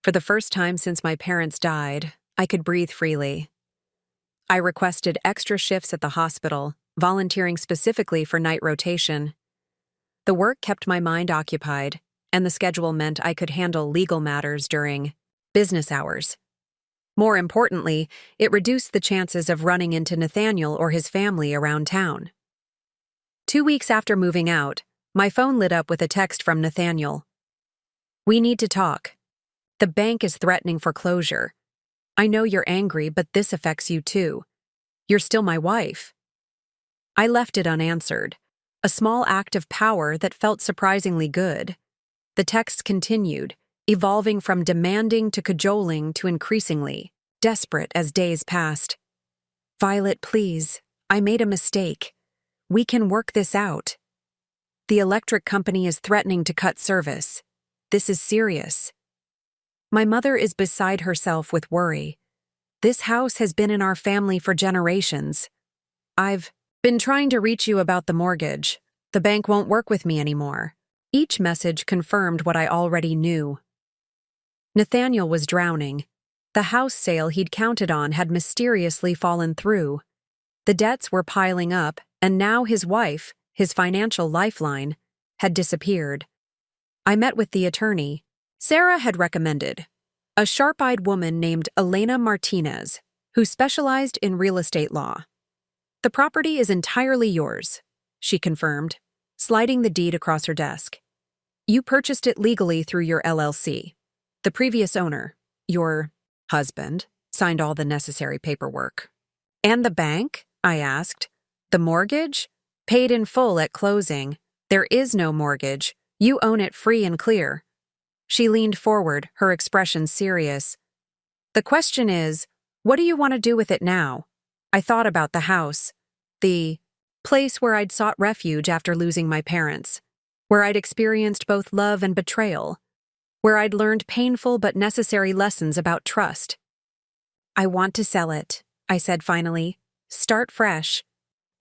For the first time since my parents died, I could breathe freely. I requested extra shifts at the hospital, volunteering specifically for night rotation. The work kept my mind occupied, and the schedule meant I could handle legal matters during business hours. More importantly, it reduced the chances of running into Nathaniel or his family around town. 2 weeks after moving out, my phone lit up with a text from Nathaniel. We need to talk. The bank is threatening foreclosure. I know you're angry, but this affects you too. You're still my wife. I left it unanswered, a small act of power that felt surprisingly good. The text continued, evolving from demanding to cajoling to increasingly desperate as days passed. "Violet, please, I made a mistake. We can work this out. The electric company is threatening to cut service. This is serious." My mother is beside herself with worry. "This house has been in our family for generations. I've been trying to reach you about the mortgage. The bank won't work with me anymore." Each message confirmed what I already knew. Nathaniel was drowning. The house sale he'd counted on had mysteriously fallen through. The debts were piling up, and now his wife, his financial lifeline, had disappeared. I met with the attorney Sarah had recommended, a sharp-eyed woman named Elena Martinez, who specialized in real estate law. "The property is entirely yours," she confirmed, sliding the deed across her desk. "You purchased it legally through your LLC. The previous owner, your husband, signed all the necessary paperwork." "And the bank?" I asked. "The mortgage? Paid in full at closing. There is no mortgage. You own it free and clear." She leaned forward, her expression serious. "The question is, what do you want to do with it now?" I thought about the house, the place where I'd sought refuge after losing my parents, where I'd experienced both love and betrayal, where I'd learned painful but necessary lessons about trust. "I want to sell it," I said finally. "Start fresh.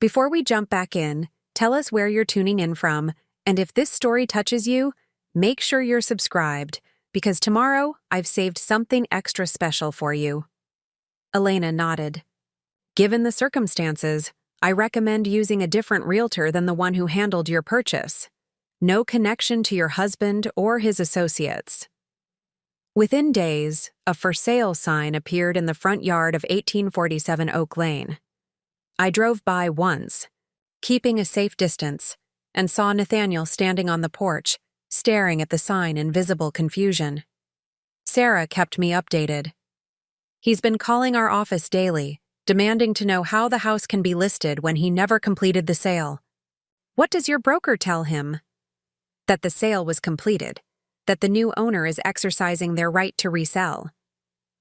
Before we jump back in, tell us where you're tuning in from, and if this story touches you, make sure you're subscribed, because tomorrow I've saved something extra special for you." Elena nodded. "Given the circumstances, I recommend using a different realtor than the one who handled your purchase. No connection to your husband or his associates." Within days, a for sale sign appeared in the front yard of 1847 Oak Lane. I drove by once, keeping a safe distance, and saw Nathaniel standing on the porch, staring at the sign in visible confusion. Sarah kept me updated. "He's been calling our office daily, demanding to know how the house can be listed when he never completed the sale." "What does your broker tell him?" "That the sale was completed, that the new owner is exercising their right to resell."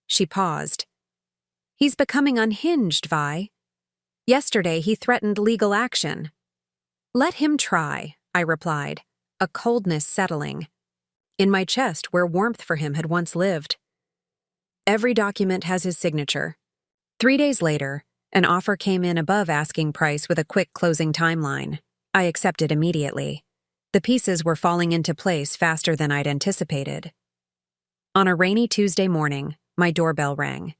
She paused. "He's becoming unhinged, Vi. Yesterday he threatened legal action." "Let him try," I replied, a coldness settling in my chest where warmth for him had once lived. "Every document has his signature." 3 days later, an offer came in above asking price with a quick closing timeline. I accepted immediately. The pieces were falling into place faster than I'd anticipated. On a rainy Tuesday morning, my doorbell rang.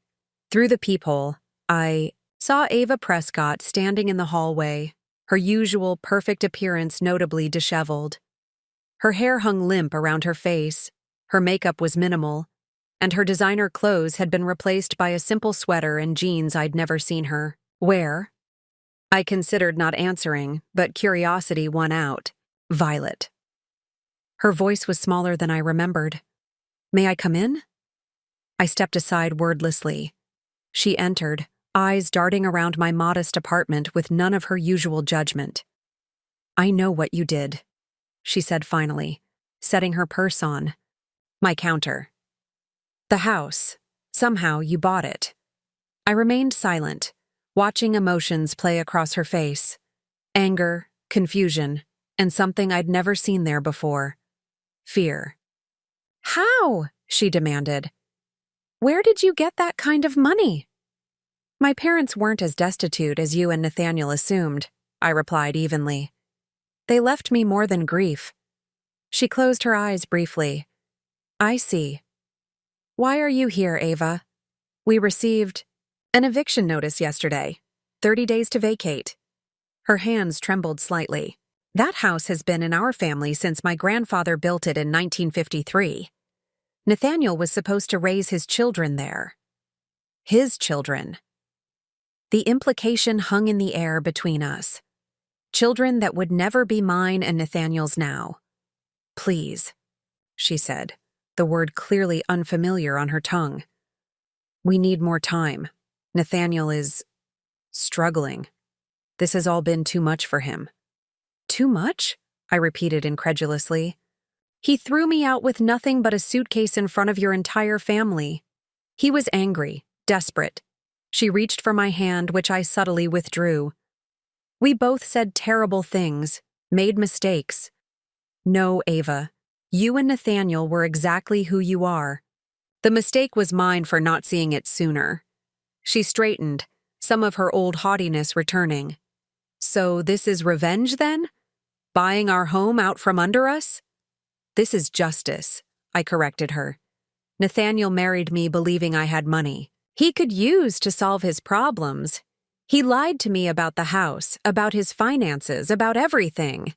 Through the peephole, I saw Ava Prescott standing in the hallway, her usual perfect appearance notably disheveled. Her hair hung limp around her face, her makeup was minimal, and her designer clothes had been replaced by a simple sweater and jeans I'd never seen her wear. I considered not answering, but curiosity won out. "Violet." Her voice was smaller than I remembered. "May I come in?" I stepped aside wordlessly. She entered, eyes darting around my modest apartment with none of her usual judgment. "I know what you did," she said finally, setting her purse on my counter. "The house. Somehow you bought it." I remained silent, watching emotions play across her face. Anger, confusion, and something I'd never seen there before. Fear. "How?" she demanded. "Where did you get that kind of money?" "My parents weren't as destitute as you and Nathaniel assumed," I replied evenly. "They left me more than grief." She closed her eyes briefly. "I see. Why are you here, Ava?" "We received an eviction notice yesterday. 30 days to vacate." Her hands trembled slightly. "That house has been in our family since my grandfather built it in 1953. Nathaniel was supposed to raise his children there." His children. The implication hung in the air between us. Children that would never be mine and Nathaniel's now. "Please," she said, the word clearly unfamiliar on her tongue. "We need more time. Nathaniel is struggling. This has all been too much for him." "Too much?" I repeated incredulously. He threw me out with nothing but a suitcase in front of your entire family. He was angry, desperate. She reached for my hand, which I subtly withdrew. We both said terrible things, made mistakes. No, Ava. You and Nathaniel were exactly who you are. The mistake was mine for not seeing it sooner. She straightened, some of her old haughtiness returning. So this is revenge, then? Buying our home out from under us? This is justice, I corrected her. Nathaniel married me believing I had money. He could use to solve his problems. He lied to me about the house, about his finances, about everything.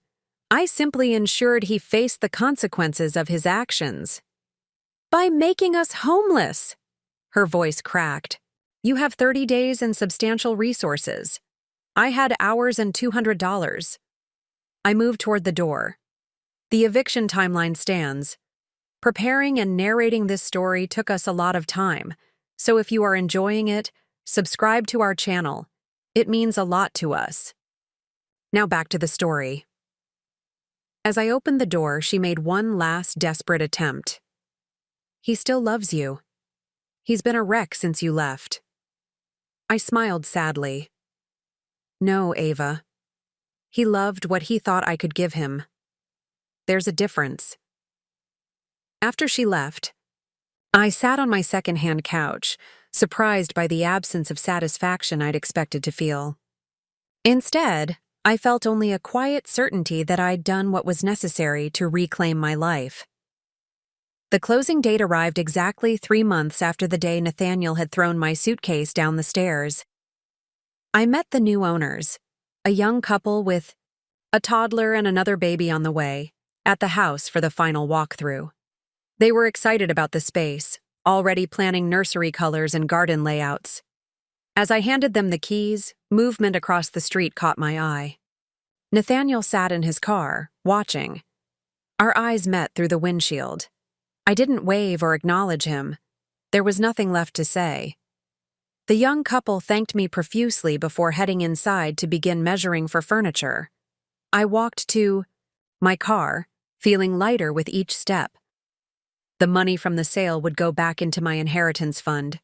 I simply ensured he faced the consequences of his actions. By making us homeless! Her voice cracked. You have 30 days and substantial resources. I had hours and $200. I moved toward the door. The eviction timeline stands. Preparing and narrating this story took us a lot of time, so if you are enjoying it, subscribe to our channel. It means a lot to us. Now back to the story. As I opened the door, she made one last desperate attempt. He still loves you. He's been a wreck since you left. I smiled sadly. No, Ava. He loved what he thought I could give him. There's a difference. After she left, I sat on my second-hand couch, surprised by the absence of satisfaction I'd expected to feel. Instead, I felt only a quiet certainty that I'd done what was necessary to reclaim my life. The closing date arrived exactly 3 months after the day Nathaniel had thrown my suitcase down the stairs. I met the new owners, a young couple with a toddler and another baby on the way, at the house for the final walkthrough. They were excited about the space, already planning nursery colors and garden layouts. As I handed them the keys, movement across the street caught my eye. Nathaniel sat in his car, watching. Our eyes met through the windshield. I didn't wave or acknowledge him. There was nothing left to say. The young couple thanked me profusely before heading inside to begin measuring for furniture. I walked to my car, feeling lighter with each step. The money from the sale would go back into my inheritance fund.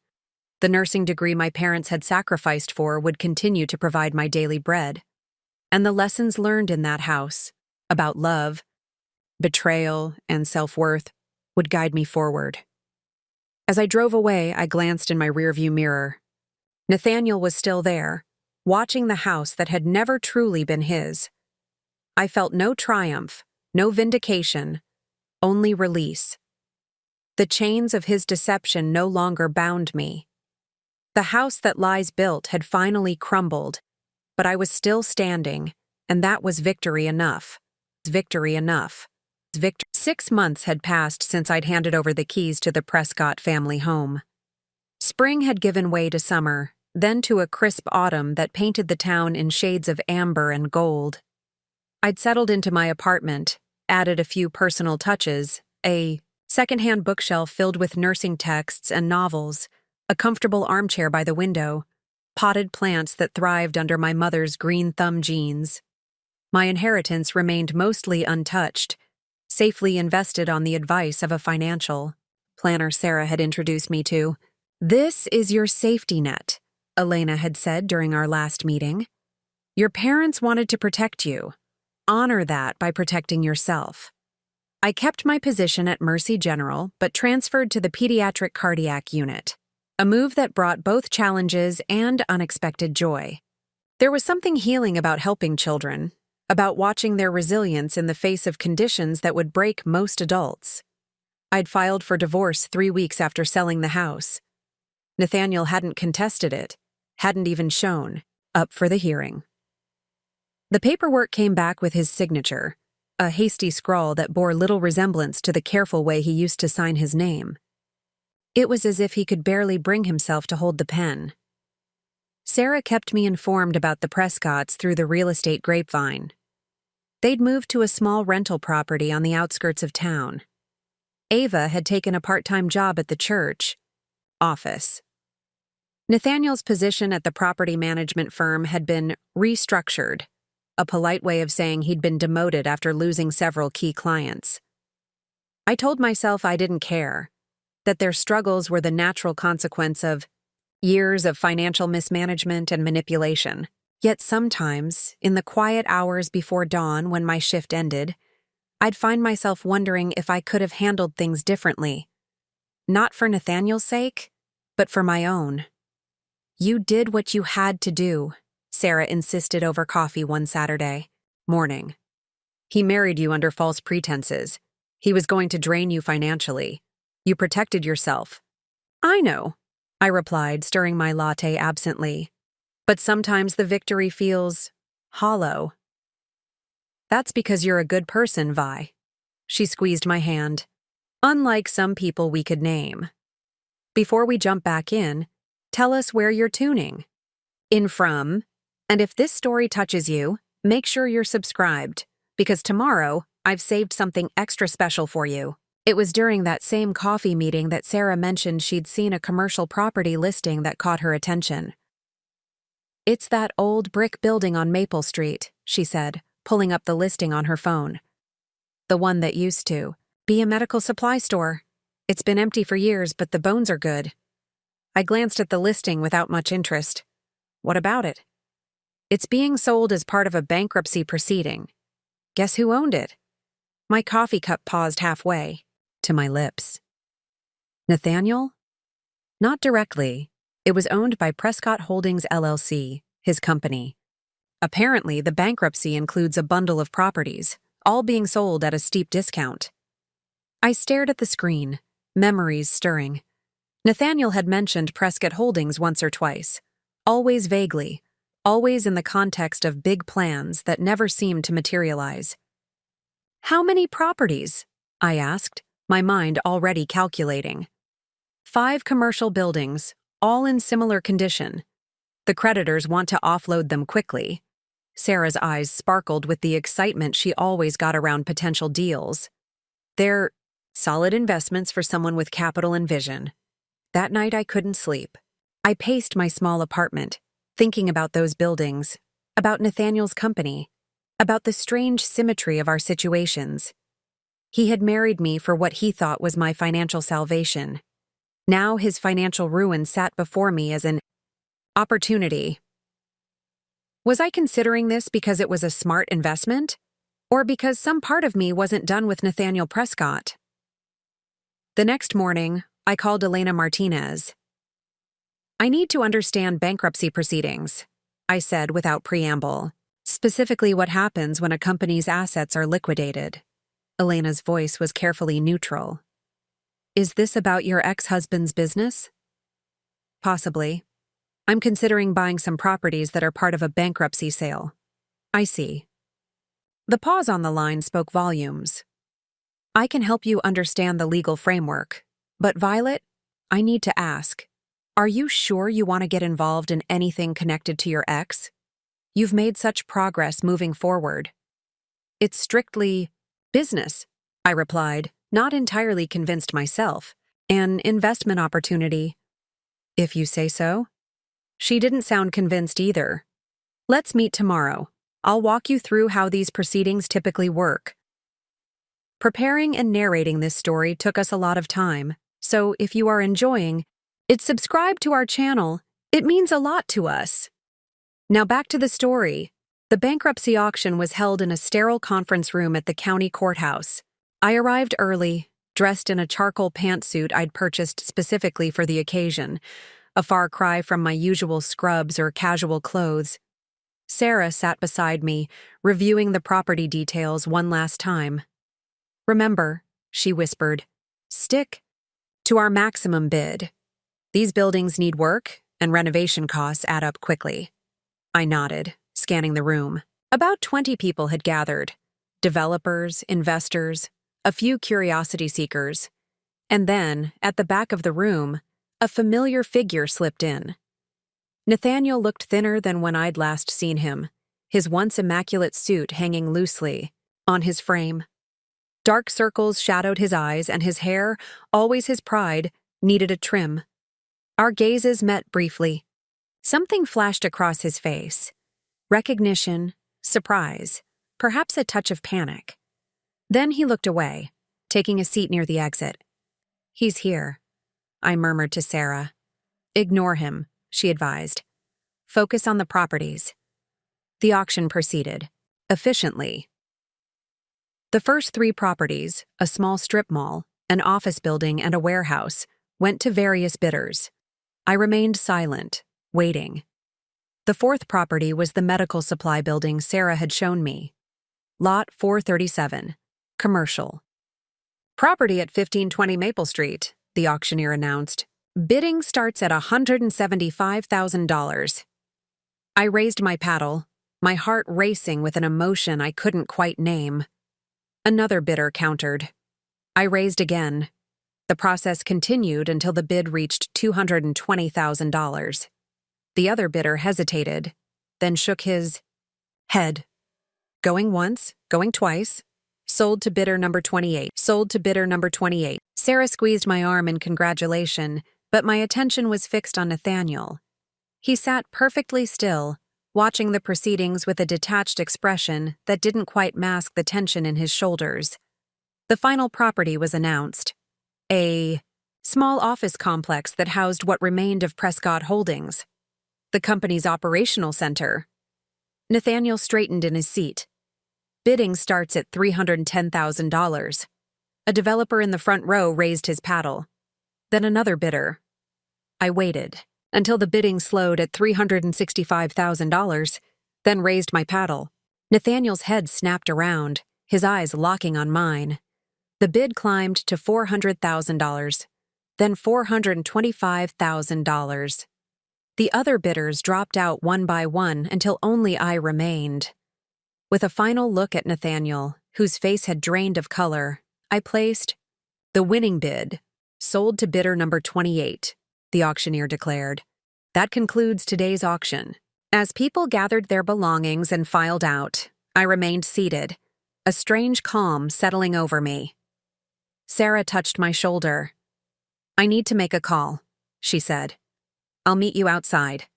The nursing degree my parents had sacrificed for would continue to provide my daily bread. And the lessons learned in that house, about love, betrayal, and self-worth, would guide me forward. As I drove away, I glanced in my rearview mirror. Nathaniel was still there, watching the house that had never truly been his. I felt no triumph, no vindication, only release. The chains of his deception no longer bound me. The house that lies built had finally crumbled, but I was still standing, and that was victory enough. Victory enough. 6 months had passed since I'd handed over the keys to the Prescott family home. Spring had given way to summer, then to a crisp autumn that painted the town in shades of amber and gold. I'd settled into my apartment, added a few personal touches, a secondhand bookshelf filled with nursing texts and novels, a comfortable armchair by the window, potted plants that thrived under my mother's green thumb jeans. My inheritance remained mostly untouched, safely invested on the advice of a financial planner Sarah had introduced me to. This is your safety net, Elena had said during our last meeting. Your parents wanted to protect you. Honor that by protecting yourself. I kept my position at Mercy General, but transferred to the pediatric cardiac unit, a move that brought both challenges and unexpected joy. There was something healing about helping children, about watching their resilience in the face of conditions that would break most adults. I'd filed for divorce 3 weeks after selling the house. Nathaniel hadn't contested it, hadn't even shown up for the hearing. The paperwork came back with his signature, a hasty scrawl that bore little resemblance to the careful way he used to sign his name. It was as if he could barely bring himself to hold the pen. Sarah kept me informed about the Prescotts through the real estate grapevine. They'd moved to a small rental property on the outskirts of town. Ava had taken a part-time job at the church office. Nathaniel's position at the property management firm had been restructured, a polite way of saying he'd been demoted after losing several key clients. I told myself I didn't care, that their struggles were the natural consequence of years of financial mismanagement and manipulation. Yet sometimes, in the quiet hours before dawn when my shift ended, I'd find myself wondering if I could have handled things differently. Not for Nathaniel's sake, but for my own. "You did what you had to do," Sarah insisted over coffee one Saturday morning. "He married you under false pretenses. He was going to drain you financially. You protected yourself." "I know," I replied, stirring my latte absently. "But sometimes the victory feels hollow." "That's because you're a good person, Vi." She squeezed my hand. "Unlike some people we could name." Before we jump back in, tell us where you're tuning in from, and if this story touches you, make sure you're subscribed, because tomorrow I've saved something extra special for you. It was during that same coffee meeting that Sarah mentioned she'd seen a commercial property listing that caught her attention. "It's that old brick building on Maple Street," she said, pulling up the listing on her phone. "The one that used to be a medical supply store. It's been empty for years, but the bones are good." I glanced at the listing without much interest. "What about it?" "It's being sold as part of a bankruptcy proceeding." "Guess who owned it?" My coffee cup paused halfway, to my lips. "Nathaniel?" "Not directly. It was owned by Prescott Holdings LLC, his company. Apparently, the bankruptcy includes a bundle of properties, all being sold at a steep discount." I stared at the screen, memories stirring. Nathaniel had mentioned Prescott Holdings once or twice, always vaguely, always in the context of big plans that never seemed to materialize. "How many properties?" I asked, my mind already calculating. 5 commercial buildings, all in similar condition. The creditors want to offload them quickly. Sarah's eyes sparkled with the excitement she always got around potential deals. They're solid investments for someone with capital and vision. That night I couldn't sleep. I paced my small apartment, thinking about those buildings, about Nathaniel's company, about the strange symmetry of our situations. He had married me for what he thought was my financial salvation. Now his financial ruin sat before me as an opportunity. Was I considering this because it was a smart investment? Or because some part of me wasn't done with Nathaniel Prescott? The next morning, I called Elena Martinez. "I need to understand bankruptcy proceedings," I said without preamble. "Specifically what happens when a company's assets are liquidated." Elena's voice was carefully neutral. "Is this about your ex-husband's business?" "Possibly. I'm considering buying some properties that are part of a bankruptcy sale." "I see." The pause on the line spoke volumes. "I can help you understand the legal framework. But Violet, I need to ask, are you sure you want to get involved in anything connected to your ex? You've made such progress moving forward." "It's strictly business," I replied, not entirely convinced myself. "An investment opportunity." "If you say so." She didn't sound convinced either. "Let's meet tomorrow. I'll walk you through how these proceedings typically work." Preparing and narrating this story took us a lot of time, so if you are enjoying it, subscribe to our channel. It means a lot to us. Now back to the story. The bankruptcy auction was held in a sterile conference room at the county courthouse. I arrived early, dressed in a charcoal pantsuit I'd purchased specifically for the occasion, a far cry from my usual scrubs or casual clothes. Sarah sat beside me, reviewing the property details one last time. "Remember," she whispered, "stick to our maximum bid. These buildings need work, and renovation costs add up quickly." I nodded, scanning the room. About 20 people had gathered. Developers, investors, a few curiosity seekers. And then, at the back of the room, a familiar figure slipped in. Nathaniel looked thinner than when I'd last seen him, his once immaculate suit hanging loosely on his frame. Dark circles shadowed his eyes, and his hair, always his pride, needed a trim. Our gazes met briefly. Something flashed across his face. Recognition, surprise, perhaps a touch of panic. Then he looked away, taking a seat near the exit. "He's here," I murmured to Sarah. "Ignore him," she advised. "Focus on the properties." The auction proceeded, efficiently. The first 3 properties, a small strip mall, an office building, and a warehouse, went to various bidders. I remained silent, waiting. The 4th property was the medical supply building Sarah had shown me. Lot 437, commercial. "Property at 1520 Maple Street," the auctioneer announced. "Bidding starts at $175,000. I raised my paddle, my heart racing with an emotion I couldn't quite name. Another bidder countered. I raised again. The process continued until the bid reached $220,000. The other bidder hesitated, then shook his head. Going once, going twice. Sold to bidder number 28. Sold to bidder number 28. Sarah squeezed my arm in congratulation, but my attention was fixed on Nathaniel. He sat perfectly still, watching the proceedings with a detached expression that didn't quite mask the tension in his shoulders. The final property was announced. A small office complex that housed what remained of Prescott Holdings, the company's operational center. Nathaniel straightened in his seat. Bidding starts at $310,000. A developer in the front row raised his paddle. Then another bidder. I waited until the bidding slowed at $365,000, then raised my paddle. Nathaniel's head snapped around, his eyes locking on mine. The bid climbed to $400,000, then $425,000. The other bidders dropped out one by one until only I remained. With a final look at Nathaniel, whose face had drained of color, I placed the winning bid, sold to bidder number 28, the auctioneer declared. That concludes today's auction. As people gathered their belongings and filed out, I remained seated, a strange calm settling over me. Sarah touched my shoulder. "I need to make a call," she said. "I'll meet you outside."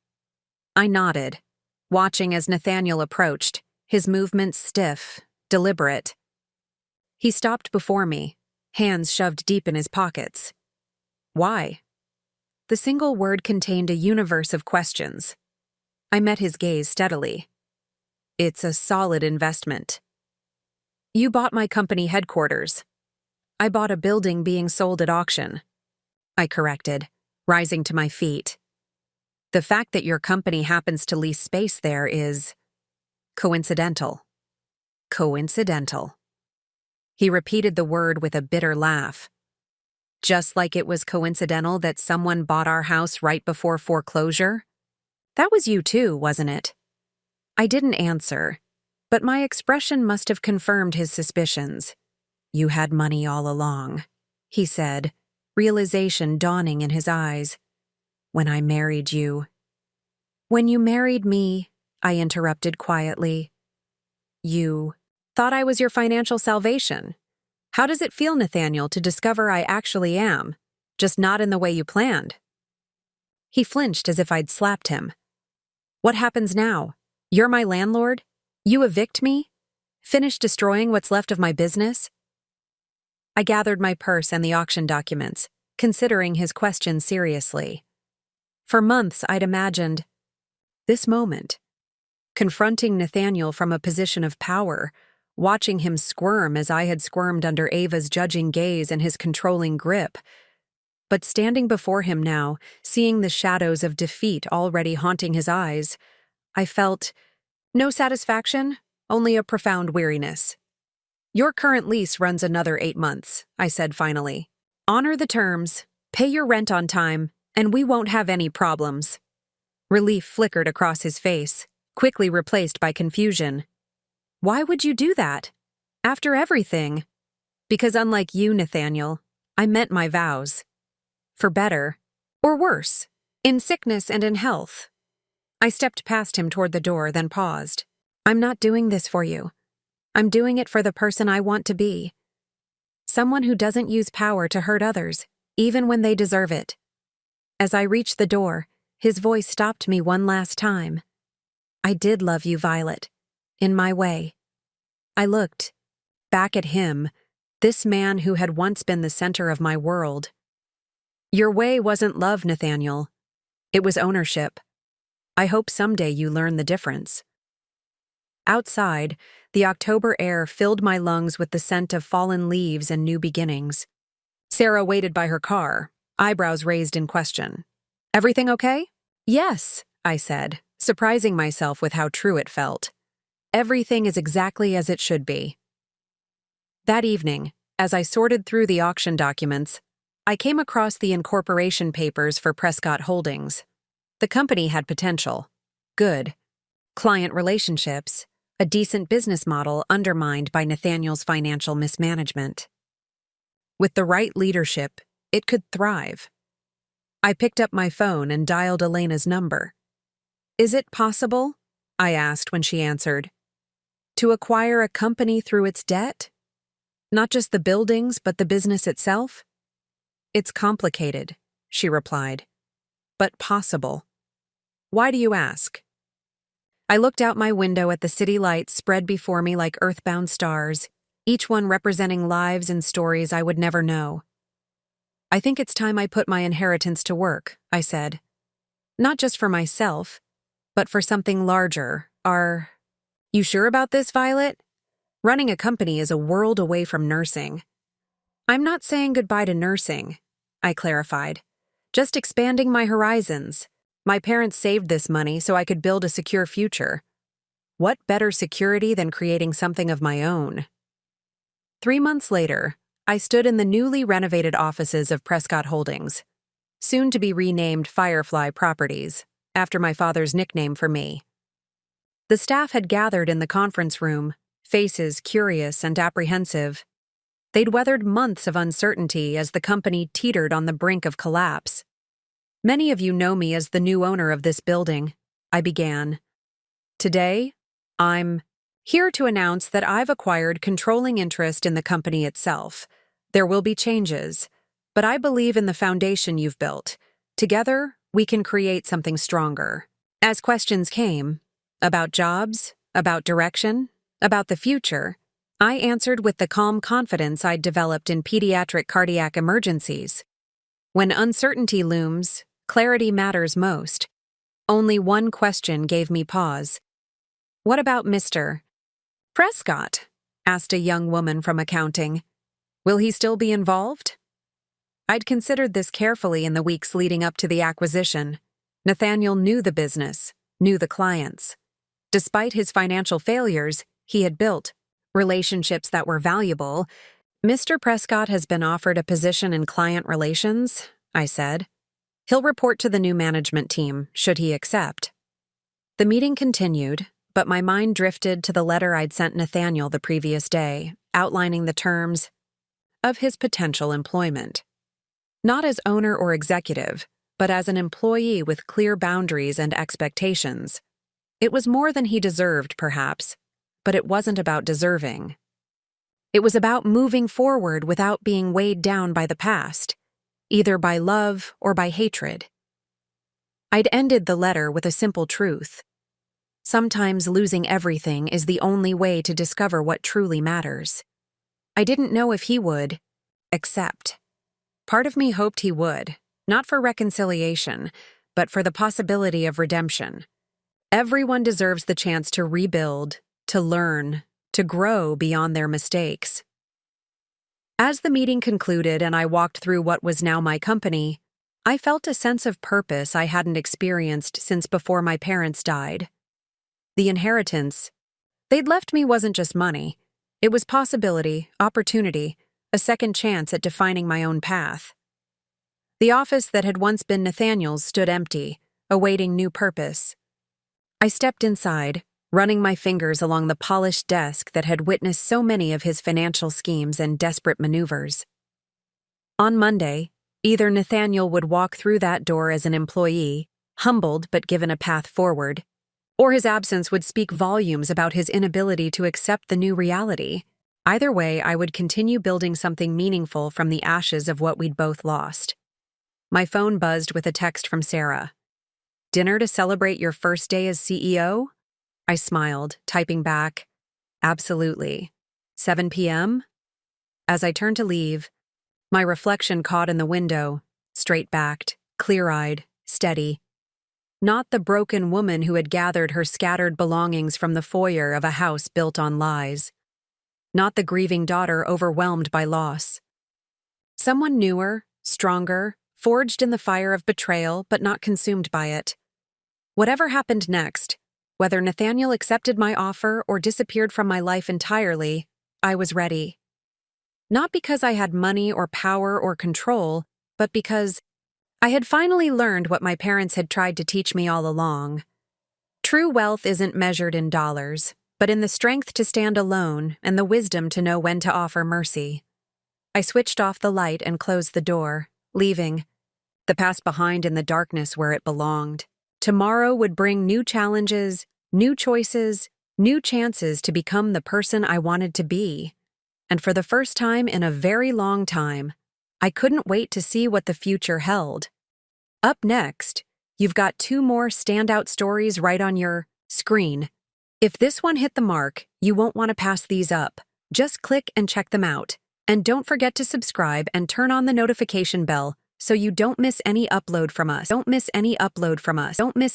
I nodded, watching as Nathaniel approached, his movements stiff, deliberate. He stopped before me, hands shoved deep in his pockets. "Why?" The single word contained a universe of questions. I met his gaze steadily. "It's a solid investment." "You bought my company headquarters." "I bought a building being sold at auction," I corrected, rising to my feet. "The fact that your company happens to lease space there is coincidental." Coincidental. He repeated the word with a bitter laugh. "Just like it was coincidental that someone bought our house right before foreclosure? That was you too, wasn't it?" I didn't answer, but my expression must have confirmed his suspicions. "You had money all along," he said, realization dawning in his eyes. "When I married you." "When you married me," I interrupted quietly, "you thought I was your financial salvation. How does it feel, Nathaniel, to discover I actually am, just not in the way you planned?" He flinched as if I'd slapped him. "What happens now? You're my landlord? You evict me? Finish destroying what's left of my business?" I gathered my purse and the auction documents, considering his question seriously. For months, I'd imagined this moment, confronting Nathaniel from a position of power, watching him squirm as I had squirmed under Ava's judging gaze and his controlling grip. But standing before him now, seeing the shadows of defeat already haunting his eyes, I felt no satisfaction, only a profound weariness. "Your current lease runs another 8 months, I said finally. "Honor the terms, pay your rent on time, and we won't have any problems." Relief flickered across his face, quickly replaced by confusion. "Why would you do that? After everything?" "Because unlike you, Nathaniel, I meant my vows. For better, or worse, in sickness and in health." I stepped past him toward the door, then paused. "I'm not doing this for you. I'm doing it for the person I want to be. Someone who doesn't use power to hurt others, even when they deserve it." As I reached the door, his voice stopped me one last time. "I did love you, Violet. In my way." I looked back at him, This man who had once been the center of my world. Your way wasn't love, Nathaniel. It was ownership. I hope someday you learn the difference. Outside, the October air filled my lungs with the scent of fallen leaves and new beginnings. Sarah waited by her car, eyebrows raised in question. Everything okay? Yes, I said, surprising myself with how true it felt. Everything is exactly as it should be. That evening, as I sorted through the auction documents, I came across the incorporation papers for Prescott Holdings. The company had potential. Good. Client relationships. A decent business model undermined by Nathaniel's financial mismanagement. With the right leadership, it could thrive. I picked up my phone and dialed Elena's number. Is it possible? I asked when she answered. To acquire a company through its debt? Not just the buildings, but the business itself? It's complicated, she replied. But possible. Why do you ask? I looked out my window at the city lights spread before me like earthbound stars, each one representing lives and stories I would never know. I think it's time I put my inheritance to work, I said. Not just for myself, but for something larger. Are you sure about this, Violet? Running a company is a world away from nursing. I'm not saying goodbye to nursing, I clarified. Just expanding my horizons. My parents saved this money so I could build a secure future. What better security than creating something of my own? 3 months later, I stood in the newly renovated offices of Prescott Holdings, soon to be renamed Firefly Properties, after my father's nickname for me. The staff had gathered in the conference room, faces curious and apprehensive. They'd weathered months of uncertainty as the company teetered on the brink of collapse. Many of you know me as the new owner of this building, I began. Today, I'm here to announce that I've acquired controlling interest in the company itself. There will be changes, but I believe in the foundation you've built. Together, we can create something stronger. As questions came, about jobs, about direction, about the future, I answered with the calm confidence I'd developed in pediatric cardiac emergencies. When uncertainty looms, clarity matters most. Only one question gave me pause. What about Mr. Prescott? Asked a young woman from accounting. Will he still be involved? I'd considered this carefully in the weeks leading up to the acquisition. Nathaniel knew the business, knew the clients. Despite his financial failures, he had built relationships that were valuable. Mr. Prescott has been offered a position in client relations, I said. He'll report to the new management team, should he accept. The meeting continued, but my mind drifted to the letter I'd sent Nathaniel the previous day, outlining the terms of his potential employment. Not as owner or executive, but as an employee with clear boundaries and expectations. It was more than he deserved, perhaps, but it wasn't about deserving. It was about moving forward without being weighed down by the past, either by love or by hatred. I'd ended the letter with a simple truth. Sometimes losing everything is the only way to discover what truly matters. I didn't know if he would accept. Part of me hoped he would, not for reconciliation, but for the possibility of redemption. Everyone deserves the chance to rebuild, to learn, to grow beyond their mistakes. As the meeting concluded and I walked through what was now my company, I felt a sense of purpose I hadn't experienced since before my parents died. The inheritance they'd left me wasn't just money. It was possibility, opportunity, a second chance at defining my own path. The office that had once been Nathaniel's stood empty, awaiting new purpose. I stepped inside, running my fingers along the polished desk that had witnessed so many of his financial schemes and desperate maneuvers. On Monday, either Nathaniel would walk through that door as an employee, humbled but given a path forward, or his absence would speak volumes about his inability to accept the new reality. Either way, I would continue building something meaningful from the ashes of what we'd both lost. My phone buzzed with a text from Sarah. Dinner to celebrate your first day as CEO? I smiled, typing back, absolutely. 7 p.m.? As I turned to leave, my reflection caught in the window, straight-backed, clear-eyed, steady. Not the broken woman who had gathered her scattered belongings from the foyer of a house built on lies. Not the grieving daughter overwhelmed by loss. Someone newer, stronger, forged in the fire of betrayal but not consumed by it. Whatever happened next, whether Nathaniel accepted my offer or disappeared from my life entirely, I was ready. Not because I had money or power or control, but because I had finally learned what my parents had tried to teach me all along. True wealth isn't measured in dollars, but in the strength to stand alone and the wisdom to know when to offer mercy. I switched off the light and closed the door, leaving the past behind in the darkness where it belonged. Tomorrow would bring new challenges, new choices, new chances to become the person I wanted to be. And for the first time in a very long time, I couldn't wait to see what the future held. Up next, you've got 2 more standout stories right on your screen. If this one hit the mark, you won't want to pass these up. Just click and check them out. And don't forget to subscribe and turn on the notification bell so you don't miss any upload from us. Don't miss any upload from us. Don't miss